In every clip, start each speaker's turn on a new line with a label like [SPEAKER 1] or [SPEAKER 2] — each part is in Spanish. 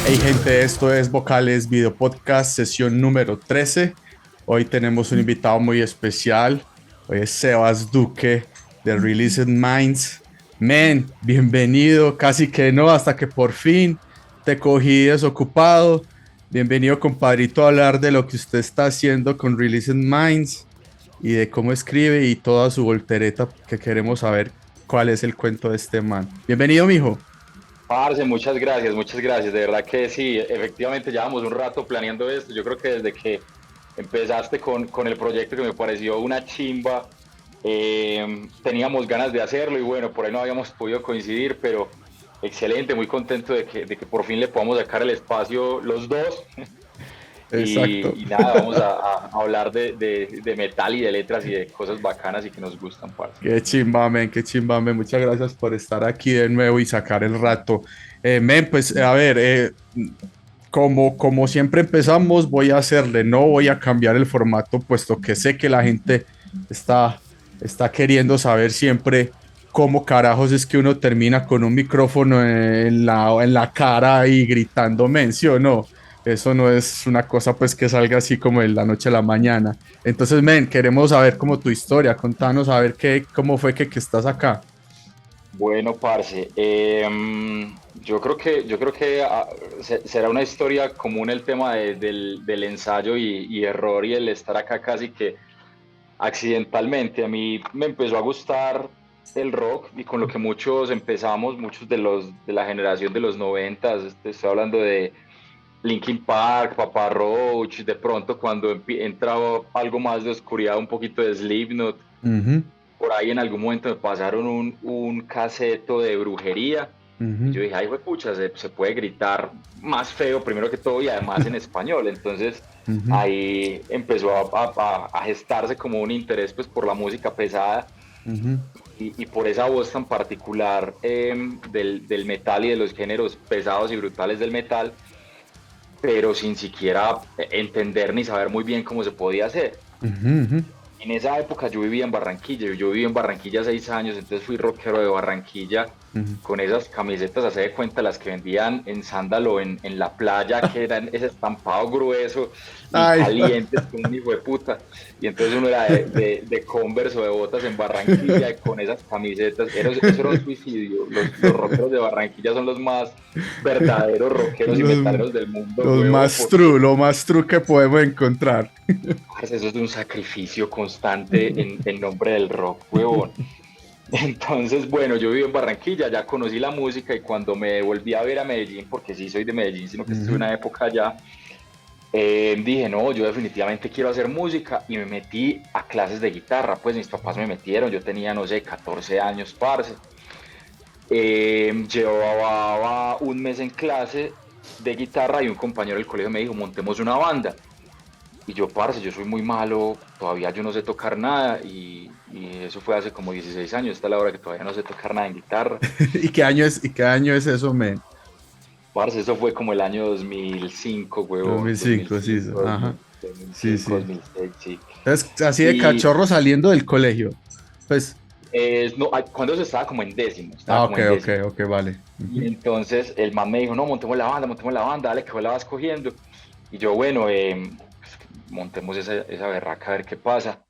[SPEAKER 1] Hey gente, esto es Vocales Video Podcast, sesión número 13. Hoy tenemos un invitado muy especial. Hoy es Sebas Duque de Released Minds. Men, bienvenido, casi que no, hasta que por fin te cogí desocupado. Bienvenido, compadrito, a hablar de lo que usted está haciendo con Released Minds y de cómo escribe y toda su voltereta que queremos saber cuál es el cuento de este man. Bienvenido, mijo.
[SPEAKER 2] Parce, muchas gracias, muchas gracias. De verdad que sí, efectivamente llevamos un rato planeando esto. Yo creo que desde que empezaste con el proyecto que me pareció una chimba, teníamos ganas de hacerlo y bueno, por ahí no habíamos podido coincidir, pero excelente, muy contento de que por fin le podamos sacar el espacio los dos.
[SPEAKER 1] Exacto.
[SPEAKER 2] Y nada, vamos a hablar de metal y de letras y de cosas bacanas y que nos gustan, parce.
[SPEAKER 1] Qué chimba, men, qué chimba, men. Muchas gracias por estar aquí de nuevo y sacar el rato. Men, pues a ver, como siempre empezamos, voy a hacerle, no voy a cambiar el formato, puesto que sé que la gente está, está queriendo saber siempre cómo carajos es que uno termina con un micrófono en la cara y gritando men, ¿sí o no? Eso no es una cosa pues que salga así como de la noche a la mañana. Entonces, men, queremos saber como tu historia, contanos a ver cómo fue que estás acá.
[SPEAKER 2] Bueno, parce, yo creo que será una historia común el tema del ensayo y error y el estar acá casi que accidentalmente. A mí me empezó a gustar el rock y con lo que muchos empezamos, muchos de la generación de los noventas, estoy hablando de Linkin Park, Papa Roach, de pronto cuando entraba algo más de oscuridad, un poquito de Slipknot.
[SPEAKER 1] Ujú,
[SPEAKER 2] Por ahí en algún momento me pasaron un caseto de brujería y
[SPEAKER 1] ujú,
[SPEAKER 2] yo dije, ay, pucha, se puede gritar más feo primero que todo y además en español. Entonces
[SPEAKER 1] ujú,
[SPEAKER 2] ahí empezó a gestarse como un interés pues por la música pesada
[SPEAKER 1] ujú,
[SPEAKER 2] y por esa voz tan particular del metal y de los géneros pesados y brutales del metal, pero sin siquiera entender ni saber muy bien cómo se podía hacer.
[SPEAKER 1] ujú, ujú.
[SPEAKER 2] En esa época yo vivía en Barranquilla, yo viví en Barranquilla 6 años, entonces fui rockero de Barranquilla
[SPEAKER 1] Ujú.
[SPEAKER 2] con esas camisetas, hace de cuenta, las que vendían en Sándalo en la playa, que eran ese estampado grueso y
[SPEAKER 1] Ay,
[SPEAKER 2] calientes con un hijo de puta. Y entonces uno era de Converse o de botas en Barranquilla y con esas camisetas, eso era un suicidio. Los rockeros de Barranquilla son los más verdaderos rockeros y
[SPEAKER 1] los,
[SPEAKER 2] metaleros del mundo, huevón,
[SPEAKER 1] lo más true que podemos encontrar.
[SPEAKER 2] parce, eso es de un sacrificio constante en nombre del rock, huevón. Entonces, bueno, yo vivo en Barranquilla, ya conocí la música y cuando me volví a ver a Medellín, porque sí soy de Medellín, sino que estuve
[SPEAKER 1] Ujú,
[SPEAKER 2] una época allá, dije, no, yo definitivamente quiero hacer música y me metí a clases de guitarra, pues mis papás me metieron, yo tenía, no sé, 14 años, parce. Llevaba un mes en clase de guitarra y un compañero del colegio me dijo, montemos una banda. Y yo, parce, yo soy muy malo, todavía yo no sé tocar nada y eso fue hace como 16 años, esta es la hora que todavía no sé tocar nada en guitarra.
[SPEAKER 1] y qué año es eso, men?
[SPEAKER 2] Parce, eso fue como el año 2005, huevón,
[SPEAKER 1] 2005, sí,
[SPEAKER 2] 2005,
[SPEAKER 1] ajá. Sí,
[SPEAKER 2] 2005,
[SPEAKER 1] sí.
[SPEAKER 2] 2006, sí.
[SPEAKER 1] Entonces, así de
[SPEAKER 2] Y
[SPEAKER 1] cachorro saliendo del colegio. Pues,
[SPEAKER 2] no, cuando eso estaba como en décimo, estaba
[SPEAKER 1] ah, ok,
[SPEAKER 2] como en
[SPEAKER 1] ok,
[SPEAKER 2] décimo.
[SPEAKER 1] ok, vale.
[SPEAKER 2] Y
[SPEAKER 1] Ujú,
[SPEAKER 2] entonces el man me dijo, no, montemos la banda, dale que vos la vas cogiendo. Y yo, bueno, montemos esa berraca a ver qué pasa.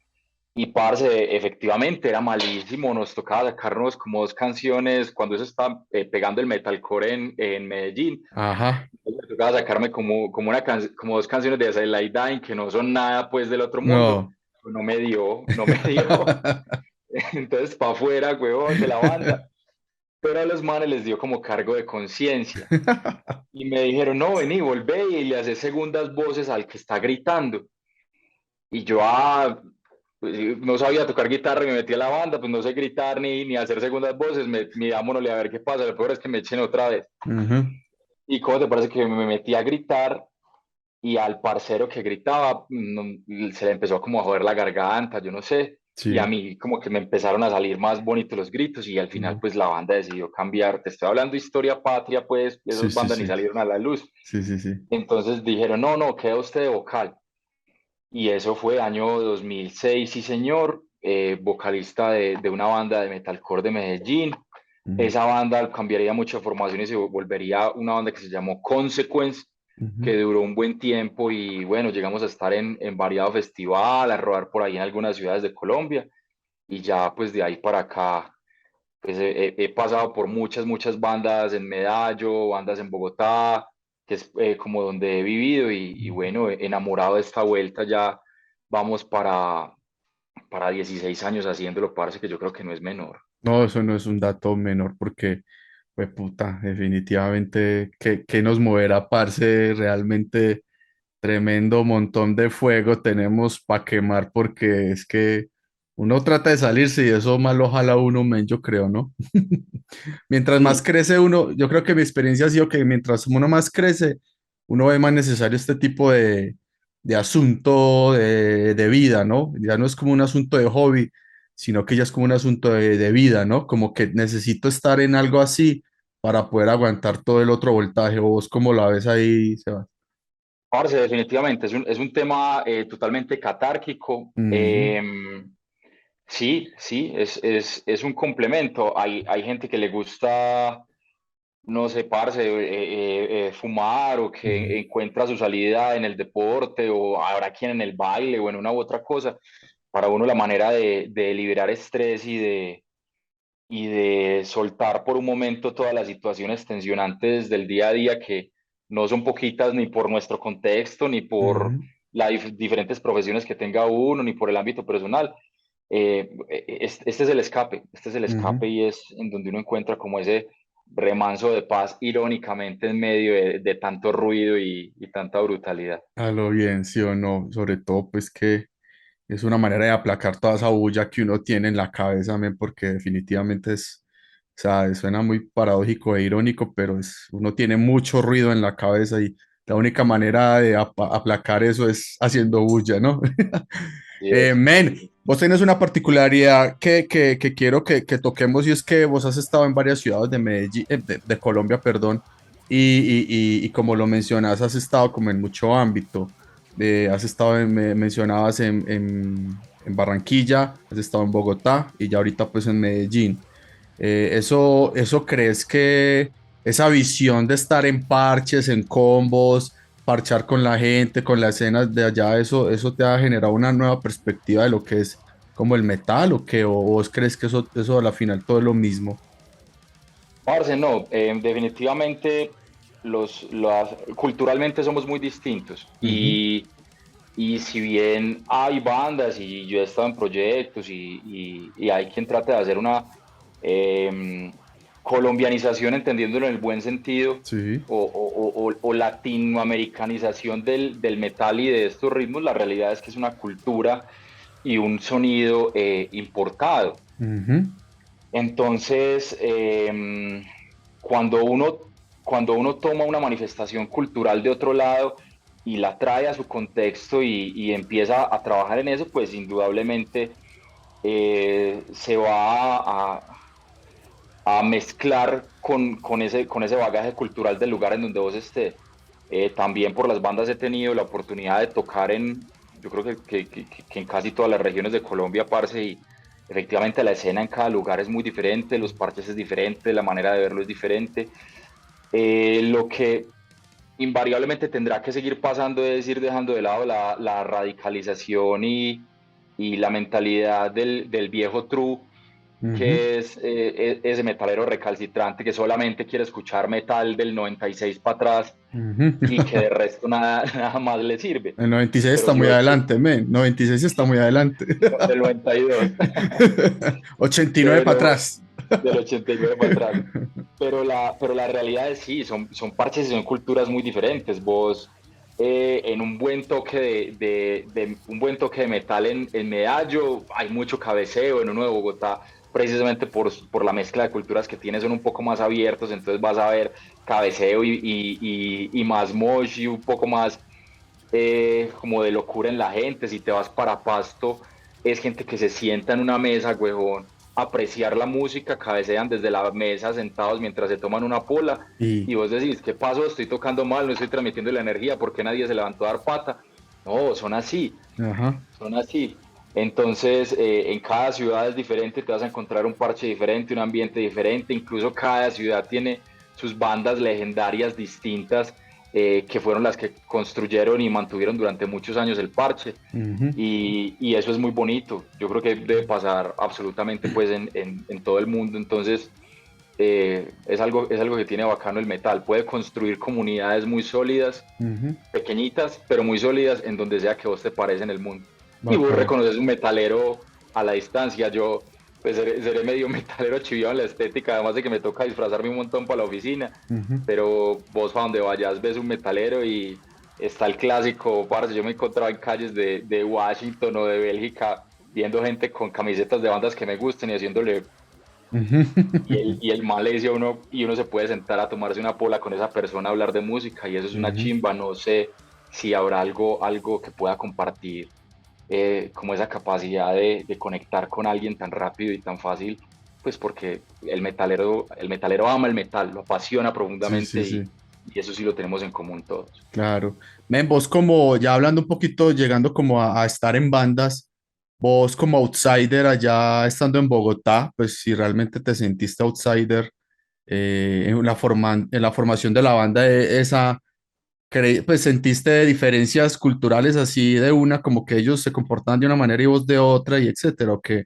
[SPEAKER 2] Y parce, efectivamente era malísimo, nos tocaba sacarnos como dos canciones cuando eso estaba pegando el metalcore en Medellín.
[SPEAKER 1] ajá.
[SPEAKER 2] Me tocaba sacarme como dos canciones de Light Dying que no son nada pues del otro mundo.
[SPEAKER 1] No.
[SPEAKER 2] No me dio, no me dio. Entonces, para afuera, huevón, de la banda. Pero a los manes les dio como cargo de conciencia. Y me dijeron, no, vení, volvé y le haces segundas voces al que está gritando. Y yo, pues, no sabía tocar guitarra y me metí a la banda, pues no sé gritar ni hacer segundas voces, mirámonos a ver qué pasa, lo peor es que me echen otra vez.
[SPEAKER 1] Ujú,
[SPEAKER 2] ¿Y cómo te parece que me metí a gritar y al parcero que gritaba se le empezó como a joder la garganta, yo no sé, y a
[SPEAKER 1] Sí,
[SPEAKER 2] mí como que me empezaron a salir más bonitos los gritos y al final
[SPEAKER 1] mm,
[SPEAKER 2] pues la banda decidió cambiar. Te estoy hablando de Historia Patria, pues
[SPEAKER 1] sí,
[SPEAKER 2] esas
[SPEAKER 1] sí,
[SPEAKER 2] bandas ni
[SPEAKER 1] sí,
[SPEAKER 2] salieron a la luz.
[SPEAKER 1] sí, sí, sí.
[SPEAKER 2] Entonces dijeron, no, no, queda usted de vocal. Y eso fue año 2006, sí señor, vocalista de una banda de metalcore de Medellín.
[SPEAKER 1] Ujú,
[SPEAKER 2] Esa banda cambiaría mucha formación y se volvería una banda que se llamó Consequence,
[SPEAKER 1] ujú.
[SPEAKER 2] que duró un buen tiempo y bueno, llegamos a estar en variado festival, a rodar por ahí en algunas ciudades de Colombia y ya pues de ahí para acá pues he pasado por muchas bandas en Medallo, bandas en Bogotá, que es como donde he vivido y bueno, enamorado de esta vuelta ya vamos para 16 años haciéndolo, parce, que yo creo que no es menor.
[SPEAKER 1] No, eso no es un dato menor porque, pues puta, definitivamente que nos moverá, parce, realmente tremendo montón de fuego tenemos para quemar porque es que uno trata de salirse y eso más lo jala uno, men, yo creo, ¿no? Mientras más
[SPEAKER 2] Sí,
[SPEAKER 1] crece uno, yo creo que mi experiencia ha sido que mientras uno más crece, uno ve más necesario este tipo de asunto de vida, ¿no? Ya no es como un asunto de hobby, sino que ya es como un asunto de vida, ¿no? Como que necesito estar en algo así para poder aguantar todo el otro voltaje. ¿O vos cómo la ves ahí, Sebas?
[SPEAKER 2] parce, definitivamente, es un tema totalmente catárquico.
[SPEAKER 1] Ujú,
[SPEAKER 2] Sí, sí, es un complemento. Hay gente que le gusta, no sé, parce, fumar o
[SPEAKER 1] ujú,
[SPEAKER 2] que encuentra su salida en el deporte o habrá quien en el baile o en una u otra cosa. Para uno la manera de liberar estrés y de soltar por un momento todas las situaciones tensionantes del día a día que no son poquitas ni por nuestro contexto, ni por
[SPEAKER 1] ujú,
[SPEAKER 2] las diferentes profesiones que tenga uno, ni por el ámbito personal. Este es el escape, este es el
[SPEAKER 1] ujú.
[SPEAKER 2] escape y es en donde uno encuentra como ese remanso de paz irónicamente en medio de tanto ruido y tanta brutalidad.
[SPEAKER 1] A lo bien, sí o no, sobre todo pues que es una manera de aplacar toda esa bulla que uno tiene en la cabeza, men, porque definitivamente es, o sea, suena muy paradójico e irónico, pero es, uno tiene mucho ruido en la cabeza y la única manera de aplacar eso es haciendo bulla, ¿no?
[SPEAKER 2] Así es.
[SPEAKER 1] Men, vos tenés una particularidad que quiero que toquemos y es que vos has estado en varias ciudades de Medellín, de Colombia, perdón, y como lo mencionas, has estado como en mucho ámbito. Has estado, mencionabas en Barranquilla, has estado en Bogotá y ya ahorita pues en Medellín. Eso crees que esa visión de estar en parches, en combos, parchar con la gente, con la escena de allá, eso te ha generado una nueva perspectiva de lo que es como el metal o qué, o vos crees que eso a la final todo es lo mismo?
[SPEAKER 2] Parce, no, definitivamente culturalmente somos muy distintos
[SPEAKER 1] Ujú,
[SPEAKER 2] y si bien hay bandas y yo he estado en proyectos y hay quien trata de hacer una eh, colombianización, entendiéndolo en el buen sentido,
[SPEAKER 1] sí.
[SPEAKER 2] o latinoamericanización del metal y de estos ritmos, la realidad es que es una cultura y un sonido importado.
[SPEAKER 1] Ujú,
[SPEAKER 2] Entonces, cuando uno, cuando uno toma una manifestación cultural de otro lado y la trae a su contexto y empieza a trabajar en eso, pues indudablemente se va a mezclar con ese bagaje cultural del lugar en donde vos estés. También por las bandas he tenido la oportunidad de tocar yo creo que en casi todas las regiones de Colombia, parce, y efectivamente la escena en cada lugar es muy diferente, los parches es diferente, la manera de verlo es diferente. Lo que invariablemente tendrá que seguir pasando es ir dejando de lado la radicalización y la mentalidad del viejo true
[SPEAKER 1] ujú,
[SPEAKER 2] que es ese metalero recalcitrante que solamente quiere escuchar metal del 96 para atrás
[SPEAKER 1] ujú.
[SPEAKER 2] y que de resto nada, nada más le sirve.
[SPEAKER 1] El 96
[SPEAKER 2] Pero
[SPEAKER 1] está
[SPEAKER 2] si
[SPEAKER 1] muy
[SPEAKER 2] vos,
[SPEAKER 1] adelante, men. 96 está muy adelante.
[SPEAKER 2] no, del 92,
[SPEAKER 1] 89 para
[SPEAKER 2] pero
[SPEAKER 1] atrás.
[SPEAKER 2] del 89 para atrás. Pero la realidad es sí, son parches y son culturas muy diferentes. Vos en un buen toque un buen toque de metal en Medallo hay mucho cabeceo, en uno de Bogotá precisamente por la mezcla de culturas que tiene son un poco más abiertos, entonces vas a ver cabeceo y más mosh y un poco más como de locura en la gente. Si te vas para Pasto, es gente que se sienta en una mesa, huevón, a apreciar la música, cabecean desde la mesa sentados mientras se toman una pola,
[SPEAKER 1] Y,
[SPEAKER 2] y vos decís, ¿qué pasó? Estoy tocando mal, no estoy transmitiendo la energía, ¿por qué nadie se levantó a dar pata? No, son así,
[SPEAKER 1] ajá.
[SPEAKER 2] son así. Entonces, en cada ciudad es diferente, te vas a encontrar un parche diferente, un ambiente diferente, incluso cada ciudad tiene sus bandas legendarias distintas, que fueron las que construyeron y mantuvieron durante muchos años el parche.
[SPEAKER 1] Ujú,
[SPEAKER 2] Y eso es muy bonito. Yo creo que debe pasar absolutamente pues en todo el mundo. Entonces, es algo que tiene bacano el metal. Puede construir comunidades muy sólidas,
[SPEAKER 1] ujú.
[SPEAKER 2] pequeñitas, pero muy sólidas en donde sea que vos te pares en el mundo. Y vos
[SPEAKER 1] Bacano.
[SPEAKER 2] reconoces un metalero a la distancia. Yo pues seré medio metalero chiviado en la estética, además de que me toca disfrazarme un montón para la oficina,
[SPEAKER 1] Ujú,
[SPEAKER 2] pero vos para donde vayas ves un metalero y está el clásico, parce, yo me encontraba en calles de Washington o de Bélgica viendo gente con camisetas de bandas que me gusten y haciéndole,
[SPEAKER 1] ujú.
[SPEAKER 2] y el mal le dice a uno, y uno se puede sentar a tomarse una pola con esa persona a hablar de música, y eso es una
[SPEAKER 1] Ujú.
[SPEAKER 2] chimba. No sé si habrá algo que pueda compartir, como esa capacidad de conectar con alguien tan rápido y tan fácil, pues porque el metalero ama el metal, lo apasiona
[SPEAKER 1] Sí,
[SPEAKER 2] profundamente,
[SPEAKER 1] sí, sí.
[SPEAKER 2] y eso sí lo tenemos en común todos.
[SPEAKER 1] Claro. Men, vos como, ya hablando un poquito, llegando como a estar en bandas, vos como outsider allá estando en Bogotá, pues si realmente te sentiste outsider en la formación de la banda, esa, pues sentiste diferencias culturales así de una, como que ellos se comportaban de una manera y vos de otra y etcétera, ¿o qué?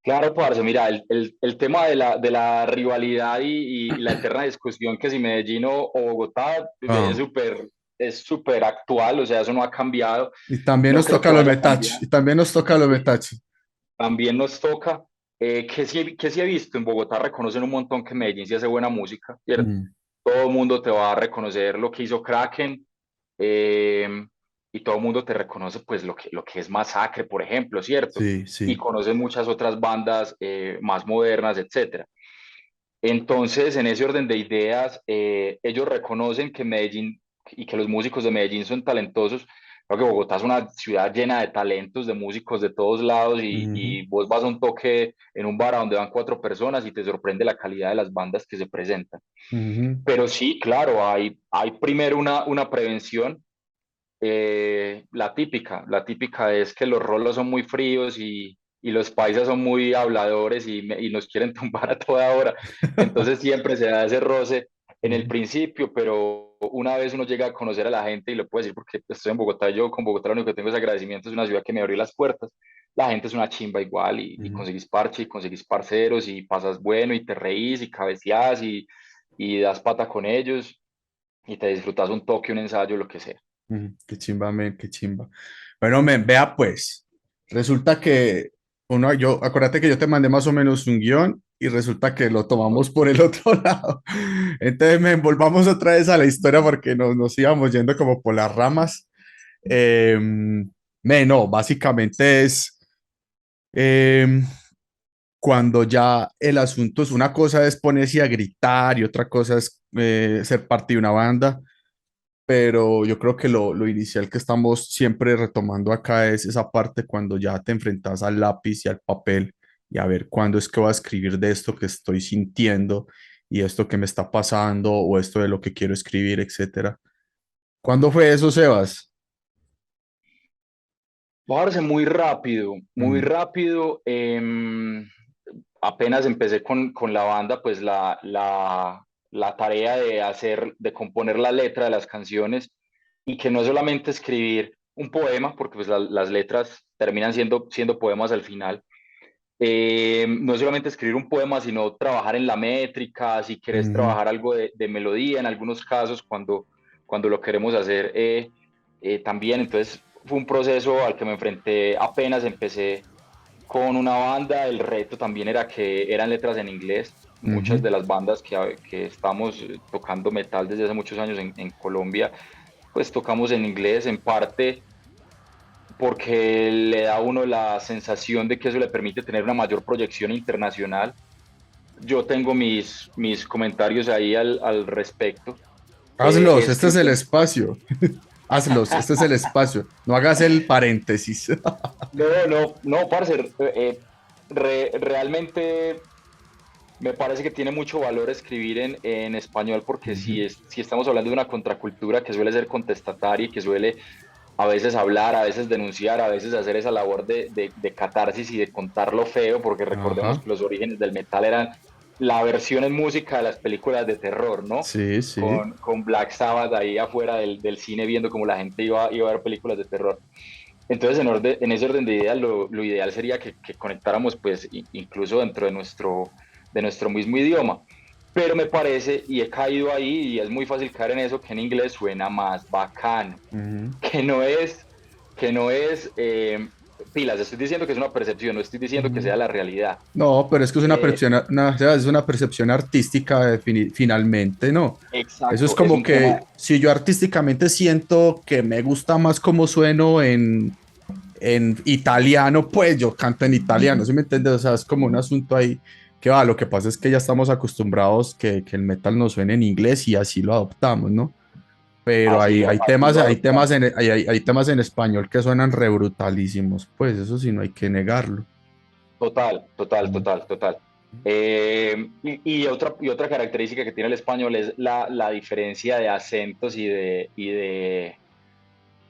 [SPEAKER 2] Claro, parce, mira, el tema de la rivalidad y la eterna discusión que si Medellín o Bogotá
[SPEAKER 1] Ah,
[SPEAKER 2] es súper actual, o sea, eso no ha cambiado,
[SPEAKER 1] y también
[SPEAKER 2] no
[SPEAKER 1] nos
[SPEAKER 2] creo
[SPEAKER 1] toca
[SPEAKER 2] que
[SPEAKER 1] los
[SPEAKER 2] vaya a
[SPEAKER 1] Metach,
[SPEAKER 2] cambiar.
[SPEAKER 1] y también nos toca los Metach.
[SPEAKER 2] También nos toca, que sí he visto, en Bogotá reconocen un montón que Medellín sí hace buena música, ¿cierto?
[SPEAKER 1] Mm,
[SPEAKER 2] Todo el mundo te va a reconocer lo que hizo Kraken, eh, y todo el mundo te reconoce pues lo que es Masacre, por ejemplo, ¿cierto?
[SPEAKER 1] sí,
[SPEAKER 2] Y
[SPEAKER 1] sí.
[SPEAKER 2] conocen muchas otras bandas, más modernas, etcétera. Entonces, en ese orden de ideas, ellos reconocen que Medellín y que los músicos de Medellín son talentosos. Creo que Bogotá es una ciudad llena de talentos, de músicos de todos lados,
[SPEAKER 1] Ujú,
[SPEAKER 2] y vos vas a un toque en un bar a donde van cuatro personas y te sorprende la calidad de las bandas que se presentan.
[SPEAKER 1] ujú.
[SPEAKER 2] Pero sí, claro, hay primero una prevención, la típica es que los rolos son muy fríos y los paisas son muy habladores y nos quieren tumbar a toda hora. Entonces siempre se da ese roce en el
[SPEAKER 1] Ujú,
[SPEAKER 2] principio, pero una vez uno llega a conocer a la gente, y lo puedo decir porque estoy en Bogotá, yo con Bogotá lo único que tengo es agradecimiento, es una ciudad que me abrió las puertas. La gente es una chimba igual, y
[SPEAKER 1] ujú,
[SPEAKER 2] conseguís parche y conseguís parceros y pasas bueno y te reís y cabeceás y das pata con ellos y te disfrutas un toque, un ensayo, lo que sea.
[SPEAKER 1] qué chimba, men, qué chimba. Bueno, men, vea pues, resulta que acuérdate que yo te mandé más o menos un guión y resulta que lo tomamos por el otro lado. Entonces, men, volvamos otra vez a la historia porque nos íbamos yendo como por las ramas. Men, no, básicamente es em, cuando ya el asunto es una cosa es ponerse a gritar y otra cosa es ser parte de una banda, pero yo creo que lo inicial que estamos siempre retomando acá es esa parte cuando ya te enfrentas al lápiz y al papel y a ver cuándo es que voy a escribir de esto que estoy sintiendo y esto que me está pasando o esto de lo que quiero escribir, etcétera. ¿Cuándo fue eso, Sebas?
[SPEAKER 2] Parce, muy rápido, muy
[SPEAKER 1] Mm,
[SPEAKER 2] rápido. Apenas empecé con la banda, pues la tarea de componer la letra de las canciones, y que no es solamente escribir un poema, porque pues las letras terminan siendo poemas al final. No es solamente escribir un poema, sino trabajar en la métrica, si querés
[SPEAKER 1] ujú,
[SPEAKER 2] trabajar algo de melodía, en algunos casos, cuando lo queremos hacer, también. Entonces fue un proceso al que me enfrenté apenas empecé con una banda. El reto también era que eran letras en inglés. Muchas
[SPEAKER 1] ujú,
[SPEAKER 2] de las bandas que estamos tocando metal desde hace muchos años en Colombia, pues tocamos en inglés, en parte porque le da a uno la sensación de que eso le permite tener una mayor proyección internacional. Yo tengo mis comentarios ahí al respecto. He
[SPEAKER 1] Hazlos, este es el
[SPEAKER 2] escrito,
[SPEAKER 1] espacio. hazlos, este es el espacio, no hagas el paréntesis.
[SPEAKER 2] No, no, no, parce, realmente me parece que tiene mucho valor escribir en español porque
[SPEAKER 1] Ujú,
[SPEAKER 2] si estamos hablando de una contracultura que suele ser contestataria y que suele a veces hablar, a veces denunciar, a veces hacer esa labor de catarsis y de contar lo feo, porque recordemos
[SPEAKER 1] ajá,
[SPEAKER 2] que los orígenes del metal eran la versión en música de las películas de terror, ¿no?
[SPEAKER 1] sí, sí.
[SPEAKER 2] Con Black Sabbath ahí afuera del cine viendo cómo la gente iba a ver películas de terror. Entonces, en ese orden de ideas, lo ideal sería que conectáramos, pues, incluso dentro de nuestro mismo idioma. Pero me parece, y he caído ahí, y es muy fácil caer en eso, que en inglés suena más bacano,
[SPEAKER 1] Ujú.
[SPEAKER 2] que no es, que no es, pilas, estoy diciendo que es una percepción, no estoy diciendo que sea
[SPEAKER 1] Ujú.
[SPEAKER 2] la realidad.
[SPEAKER 1] No, pero es que es una
[SPEAKER 2] Eh,
[SPEAKER 1] percepción, o sea, es una percepción artística finalmente, ¿no? Eso es
[SPEAKER 2] exacto, es
[SPEAKER 1] como
[SPEAKER 2] un tema,
[SPEAKER 1] que si yo artísticamente siento que me gusta más cómo sueno en italiano, pues yo canto en italiano, ¿sí me entiendes? O sea, es como un asunto ahí que va, lo que pasa es que ya estamos acostumbrados que el metal nos suene en inglés y así lo adoptamos, ¿no? Pero
[SPEAKER 2] así lo
[SPEAKER 1] temas
[SPEAKER 2] adoptamos.
[SPEAKER 1] hay temas en español que suenan re brutalísimos, pues eso sí no hay que negarlo.
[SPEAKER 2] Total, total,
[SPEAKER 1] Mm.
[SPEAKER 2] total, total. Y otra característica que tiene el español es la diferencia de acentos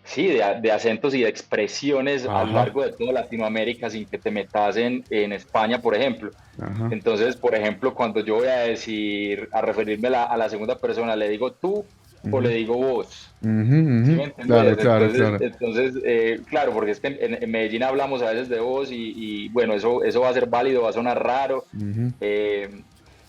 [SPEAKER 2] sí, de acentos y de expresiones a lo
[SPEAKER 1] Ajá,
[SPEAKER 2] largo de toda Latinoamérica sin que te metas en España, por ejemplo.
[SPEAKER 1] ajá.
[SPEAKER 2] Entonces, por ejemplo, cuando yo voy a decir, a referirme a la segunda persona, ¿le digo tú o le
[SPEAKER 1] Ujú,
[SPEAKER 2] digo vos?
[SPEAKER 1] ujú,
[SPEAKER 2] ¿Sí me
[SPEAKER 1] ujú. Claro,
[SPEAKER 2] entendés?
[SPEAKER 1] claro, claro.
[SPEAKER 2] Claro, porque es que en Medellín hablamos a veces de vos bueno, eso va a ser válido, va a sonar raro,
[SPEAKER 1] Ujú.
[SPEAKER 2] eh,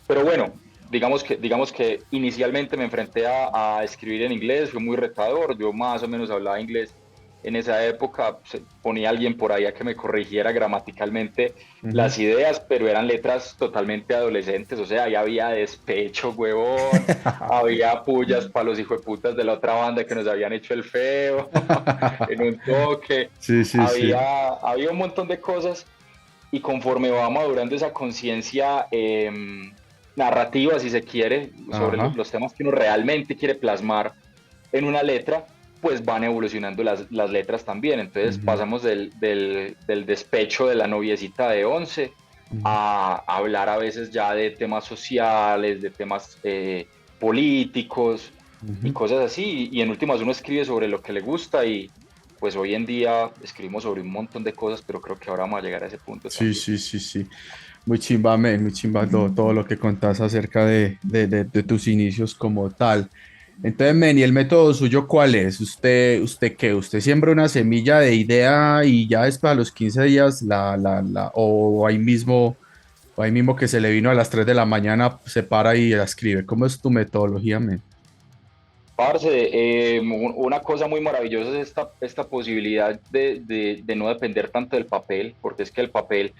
[SPEAKER 2] pero bueno, digamos que inicialmente me enfrenté a escribir en inglés, fue muy retador, yo más o menos hablaba inglés en esa época, ponía a alguien por ahí a que me corrigiera gramaticalmente
[SPEAKER 1] Ujú.
[SPEAKER 2] las ideas, pero eran letras totalmente adolescentes, o sea, ahí había despecho, huevón, había pullas para los hijueputas de la otra banda que nos habían hecho el feo, en un toque,
[SPEAKER 1] Sí, sí, sí.
[SPEAKER 2] había un montón de cosas y conforme va madurando esa conciencia narrativa, si se quiere, sobre
[SPEAKER 1] Ajá.
[SPEAKER 2] los temas que uno realmente quiere plasmar en una letra, pues van evolucionando las letras también. Entonces
[SPEAKER 1] Ujú,
[SPEAKER 2] pasamos del despecho de la noviecita de 11
[SPEAKER 1] ujú,
[SPEAKER 2] a hablar a veces ya de temas sociales, de temas políticos y
[SPEAKER 1] ujú.
[SPEAKER 2] cosas así. Y en últimas uno escribe sobre lo que le gusta y pues hoy en día escribimos sobre un montón de cosas, pero creo que ahora vamos a llegar a ese punto
[SPEAKER 1] Sí,
[SPEAKER 2] también.
[SPEAKER 1] sí, sí, sí. Muy chimba, men, muy chimba todo lo que contás acerca de tus inicios como tal. Entonces, men, ¿y el método suyo cuál es? ¿Usted qué? ¿Usted siembra una semilla de idea y ya después a los 15 días o ahí mismo que se le vino a las 3 de la mañana, se para y la escribe? ¿Cómo es tu metodología, men?
[SPEAKER 2] Parce, una cosa muy maravillosa es esta posibilidad de no depender tanto del papel, porque es que el papel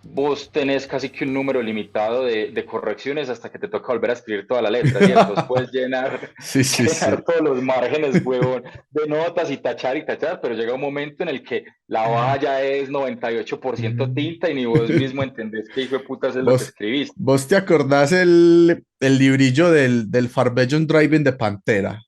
[SPEAKER 2] vos tenés casi que un número limitado de correcciones hasta que te toca volver a escribir toda la letra, ¿cierto? Vos puedes llenar,
[SPEAKER 1] Sí, sí,
[SPEAKER 2] llenar
[SPEAKER 1] sí.
[SPEAKER 2] todos los márgenes, huevón, de notas y tachar, pero llega un momento en el que la hoja ya es 98% tinta y ni vos mismo entendés qué hijo de putas es lo que
[SPEAKER 1] ¿Vos,
[SPEAKER 2] escribiste.
[SPEAKER 1] vos te acordás el librillo del Farbellon Driving de Pantera?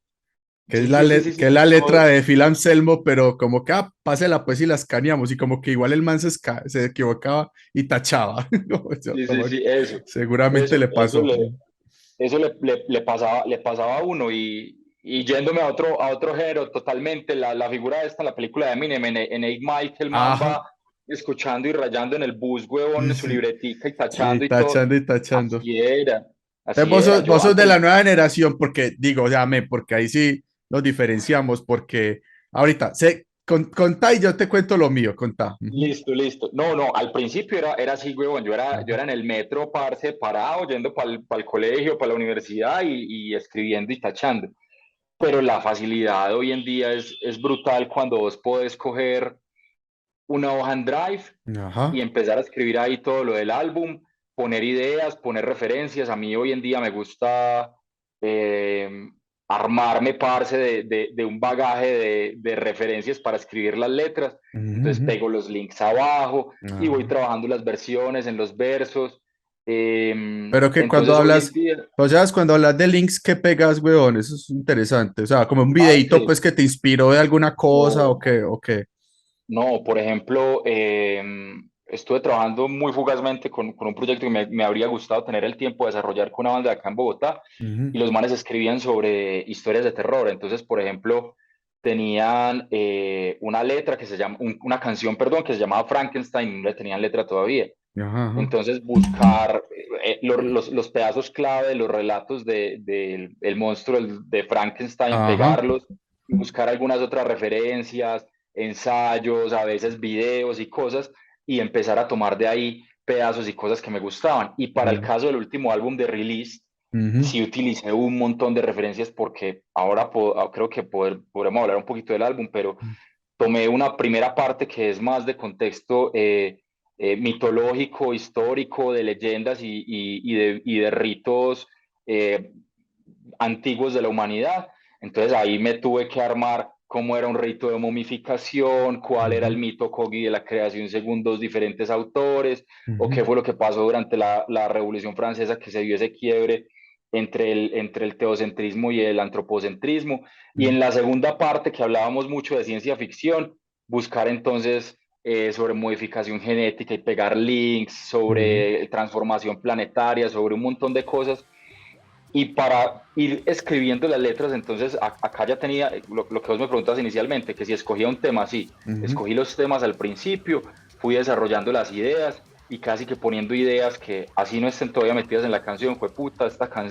[SPEAKER 2] Sí, sí, sí, sí,
[SPEAKER 1] Que
[SPEAKER 2] sí,
[SPEAKER 1] es la
[SPEAKER 2] que
[SPEAKER 1] letra
[SPEAKER 2] todo,
[SPEAKER 1] de Phil Anselmo, pero como que, pásela pues y la escaneamos, y como que igual el man se equivocaba y tachaba.
[SPEAKER 2] sí, sí, sí, eso,
[SPEAKER 1] Seguramente
[SPEAKER 2] eso,
[SPEAKER 1] le
[SPEAKER 2] eso
[SPEAKER 1] pasó.
[SPEAKER 2] le, eso le pasaba a uno y yéndome a otro género totalmente, la figura esta en la película de Eminem, en 8 Mile, que el man
[SPEAKER 1] Ajá,
[SPEAKER 2] va escuchando y rayando en el bus, huevón,
[SPEAKER 1] sí,
[SPEAKER 2] en su
[SPEAKER 1] sí,
[SPEAKER 2] libretica y
[SPEAKER 1] sí,
[SPEAKER 2] tachando y todo.
[SPEAKER 1] tachando y tachando.
[SPEAKER 2] Así era,
[SPEAKER 1] Entonces
[SPEAKER 2] así era.
[SPEAKER 1] vos
[SPEAKER 2] Yo
[SPEAKER 1] sos de
[SPEAKER 2] antes,
[SPEAKER 1] la nueva generación, porque digo, o sea, porque ahí sí nos diferenciamos, porque ahorita, contá y yo te cuento lo mío, contá. Ujú,
[SPEAKER 2] listo, listo. No, no, al principio era así, huevón. Yo
[SPEAKER 1] ajá,
[SPEAKER 2] era en el metro, parce, parado, yendo para el colegio, para la universidad y escribiendo y tachando. Pero la facilidad hoy en día es brutal cuando vos podés coger una hoja en Drive y
[SPEAKER 1] ajá.
[SPEAKER 2] empezar a escribir ahí todo lo del álbum, poner ideas, poner referencias. A mí hoy en día me gusta eh, armarme, parce, de un bagaje de referencias para escribir las letras.
[SPEAKER 1] Ujú,
[SPEAKER 2] Entonces
[SPEAKER 1] ujú,
[SPEAKER 2] pego los links abajo y voy
[SPEAKER 1] ajá.
[SPEAKER 2] trabajando las versiones en los versos.
[SPEAKER 1] Pero que cuando
[SPEAKER 2] Entonces hoy en
[SPEAKER 1] hablas,
[SPEAKER 2] día,
[SPEAKER 1] o sea, cuando hablas de links que pegas, weón, eso es interesante. O sea, como un videito,
[SPEAKER 2] parce,
[SPEAKER 1] pues, que te inspiró de alguna cosa
[SPEAKER 2] no,
[SPEAKER 1] o qué.
[SPEAKER 2] no, por ejemplo, estuve trabajando muy fugazmente con un proyecto que me habría gustado tener el tiempo de desarrollar con una banda de acá en Bogotá,
[SPEAKER 1] Ujú.
[SPEAKER 2] y los manes escribían sobre historias de terror. Entonces, por ejemplo, tenían una letra que se llama, una canción, perdón, que se llamaba Frankenstein, no le tenían letra todavía.
[SPEAKER 1] Ajá, ajá.
[SPEAKER 2] Entonces, buscar los pedazos clave de los relatos el monstruo de Frankenstein,
[SPEAKER 1] Ajá.
[SPEAKER 2] pegarlos y buscar algunas otras referencias, ensayos, a veces videos y cosas, y empezar a tomar de ahí pedazos y cosas que me gustaban. Y para el
[SPEAKER 1] Ujú.
[SPEAKER 2] caso del último álbum de Release,
[SPEAKER 1] Ujú.
[SPEAKER 2] sí utilicé un montón de referencias porque ahora creo que podremos hablar un poquito del álbum, pero tomé una primera parte que es más de contexto mitológico, histórico, de leyendas y de ritos eh, antiguos de la humanidad. Entonces ahí me tuve que armar cómo era un rito de momificación, cuál era el
[SPEAKER 1] Ujú.
[SPEAKER 2] mito Kogi de la creación según dos diferentes autores, o
[SPEAKER 1] Ujú.
[SPEAKER 2] qué fue lo que pasó durante la Revolución Francesa, que se dio ese quiebre entre el teocentrismo y el antropocentrismo. Y
[SPEAKER 1] Ujú.
[SPEAKER 2] en la segunda parte, que hablábamos mucho de ciencia ficción, buscar entonces sobre modificación genética y pegar links,
[SPEAKER 1] Ujú.
[SPEAKER 2] sobre transformación planetaria, sobre un montón de cosas. Y para ir escribiendo las letras, entonces acá ya tenía lo que vos me preguntas inicialmente, que si escogía un tema, sí,
[SPEAKER 1] Ujú.
[SPEAKER 2] escogí los temas al principio, fui desarrollando las ideas y casi que poniendo ideas que así no estén todavía metidas en la canción, fue puta,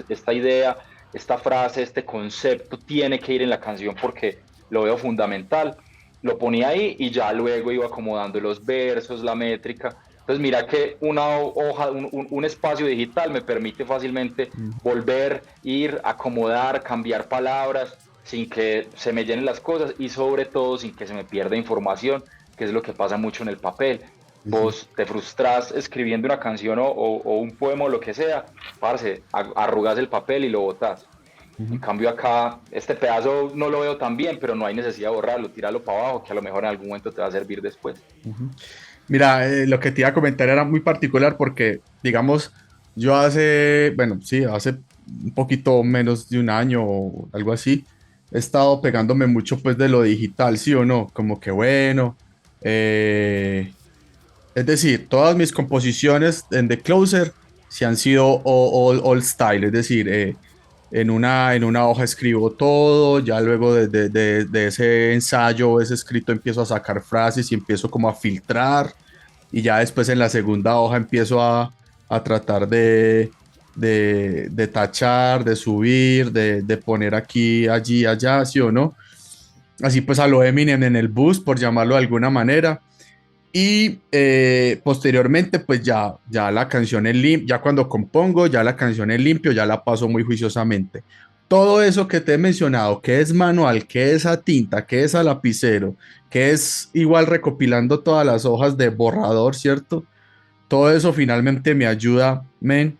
[SPEAKER 2] esta idea, esta frase, este concepto tiene que ir en la canción porque lo veo fundamental. Lo ponía ahí y ya luego iba acomodando los versos, la métrica. Entonces mira que una hoja, un espacio digital me permite fácilmente
[SPEAKER 1] Ujú.
[SPEAKER 2] volver, ir, acomodar, cambiar palabras sin que se me llenen las cosas y sobre todo sin que se me pierda información, que es lo que pasa mucho en el papel.
[SPEAKER 1] Sí, sí.
[SPEAKER 2] Vos te frustras escribiendo una canción o un poema o lo que sea, parce, arrugas el papel y lo botas. En
[SPEAKER 1] Ujú.
[SPEAKER 2] cambio acá, este pedazo no lo veo tan bien, pero no hay necesidad de borrarlo, tíralo para abajo, que a lo mejor en algún momento te va a servir después.
[SPEAKER 1] Ujú. Mira, lo que te iba a comentar era muy particular porque, digamos, yo hace, bueno, sí, hace un poquito menos de un año o algo así, he estado pegándome mucho pues de lo digital, sí o no, como que bueno, eh, es decir, todas mis composiciones en The Closer se han sido all style, es decir, en una hoja escribo todo, ya luego de ese ensayo, ese escrito empiezo a sacar frases y empiezo como a filtrar y ya después en la segunda hoja empiezo a tratar de tachar, de subir, de poner aquí, allí, allá, sí o no. Así pues a lo Eminem en el bus, por llamarlo de alguna manera. Y posteriormente, pues ya la canción en limpio, ya cuando compongo, ya la canción en limpio, ya la paso muy juiciosamente. Todo eso que te he mencionado, que es manual, que es a tinta, que es a lapicero, que es igual recopilando todas las hojas de borrador, ¿cierto? Todo eso finalmente me ayuda, men,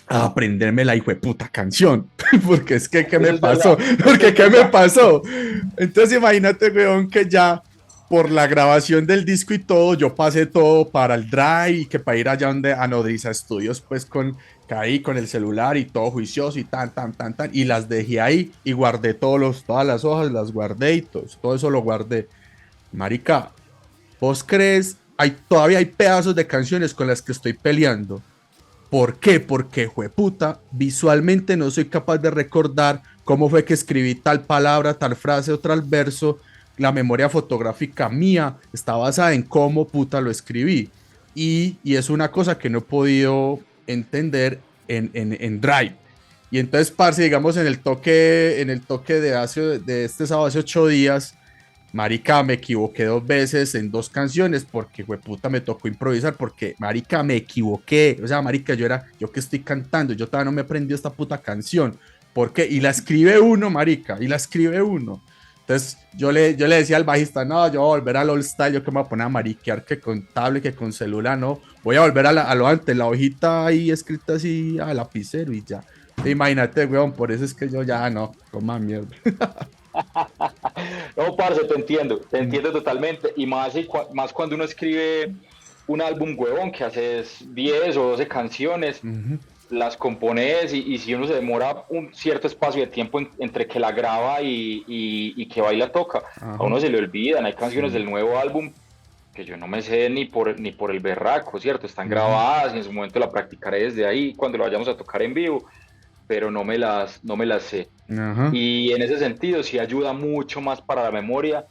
[SPEAKER 1] a aprenderme la puta canción. Porque es que, ¿qué
[SPEAKER 2] Eso
[SPEAKER 1] me
[SPEAKER 2] es
[SPEAKER 1] pasó?
[SPEAKER 2] verdad, eso
[SPEAKER 1] Porque,
[SPEAKER 2] es
[SPEAKER 1] ¿qué me
[SPEAKER 2] verdad.
[SPEAKER 1] pasó? Entonces, imagínate, weón, que ya por la grabación del disco y todo, yo pasé todo para el Drive y que para ir allá donde a Nodriza Studios, pues caí con el celular y todo juicioso y tan, y las dejé ahí y guardé todas las hojas, las guardé y todo eso lo guardé. Marica, ¿vos crees? Todavía hay pedazos de canciones con las que estoy peleando. ¿Por qué? Porque, jueputa, visualmente no soy capaz de recordar cómo fue que escribí tal palabra, tal frase o tal verso. La memoria fotográfica mía está basada en cómo puta lo escribí. Y es una cosa que no he podido entender en Drive. Y entonces, parce, digamos, en el toque de este sábado hace 8 días, marica, me equivoqué 2 veces en 2 canciones porque, puta, me tocó improvisar porque, marica, me equivoqué. O sea, marica, yo que estoy cantando, yo todavía no me aprendí esta puta canción. ¿Por qué? Y la escribe uno, marica, y la escribe uno. Entonces, yo le decía al bajista, no, yo voy a volver al All Style, yo que me voy a poner a mariquear que con tablet, que con celular, no. Voy a volver a lo antes, la hojita ahí escrita así a lapicero y ya. Imagínate, weón, por eso es que yo ya no, coma mierda.
[SPEAKER 2] No, parce, te entiendo totalmente. Y más, más cuando uno escribe, un álbum huevón que haces 10 o 12 canciones,
[SPEAKER 1] Ujú.
[SPEAKER 2] las compones y si uno se demora un cierto espacio de tiempo entre que la graba y que va y la toca, a
[SPEAKER 1] Ajá.
[SPEAKER 2] uno se le olvidan. Hay canciones
[SPEAKER 1] Sí.
[SPEAKER 2] del nuevo álbum que yo no me sé ni por el berraco, ¿cierto? Están
[SPEAKER 1] Ujú.
[SPEAKER 2] grabadas y en su momento la practicaré desde ahí cuando lo vayamos a tocar en vivo, pero no me las sé.
[SPEAKER 1] Ajá.
[SPEAKER 2] Y en ese sentido sí ayuda mucho más para la memoria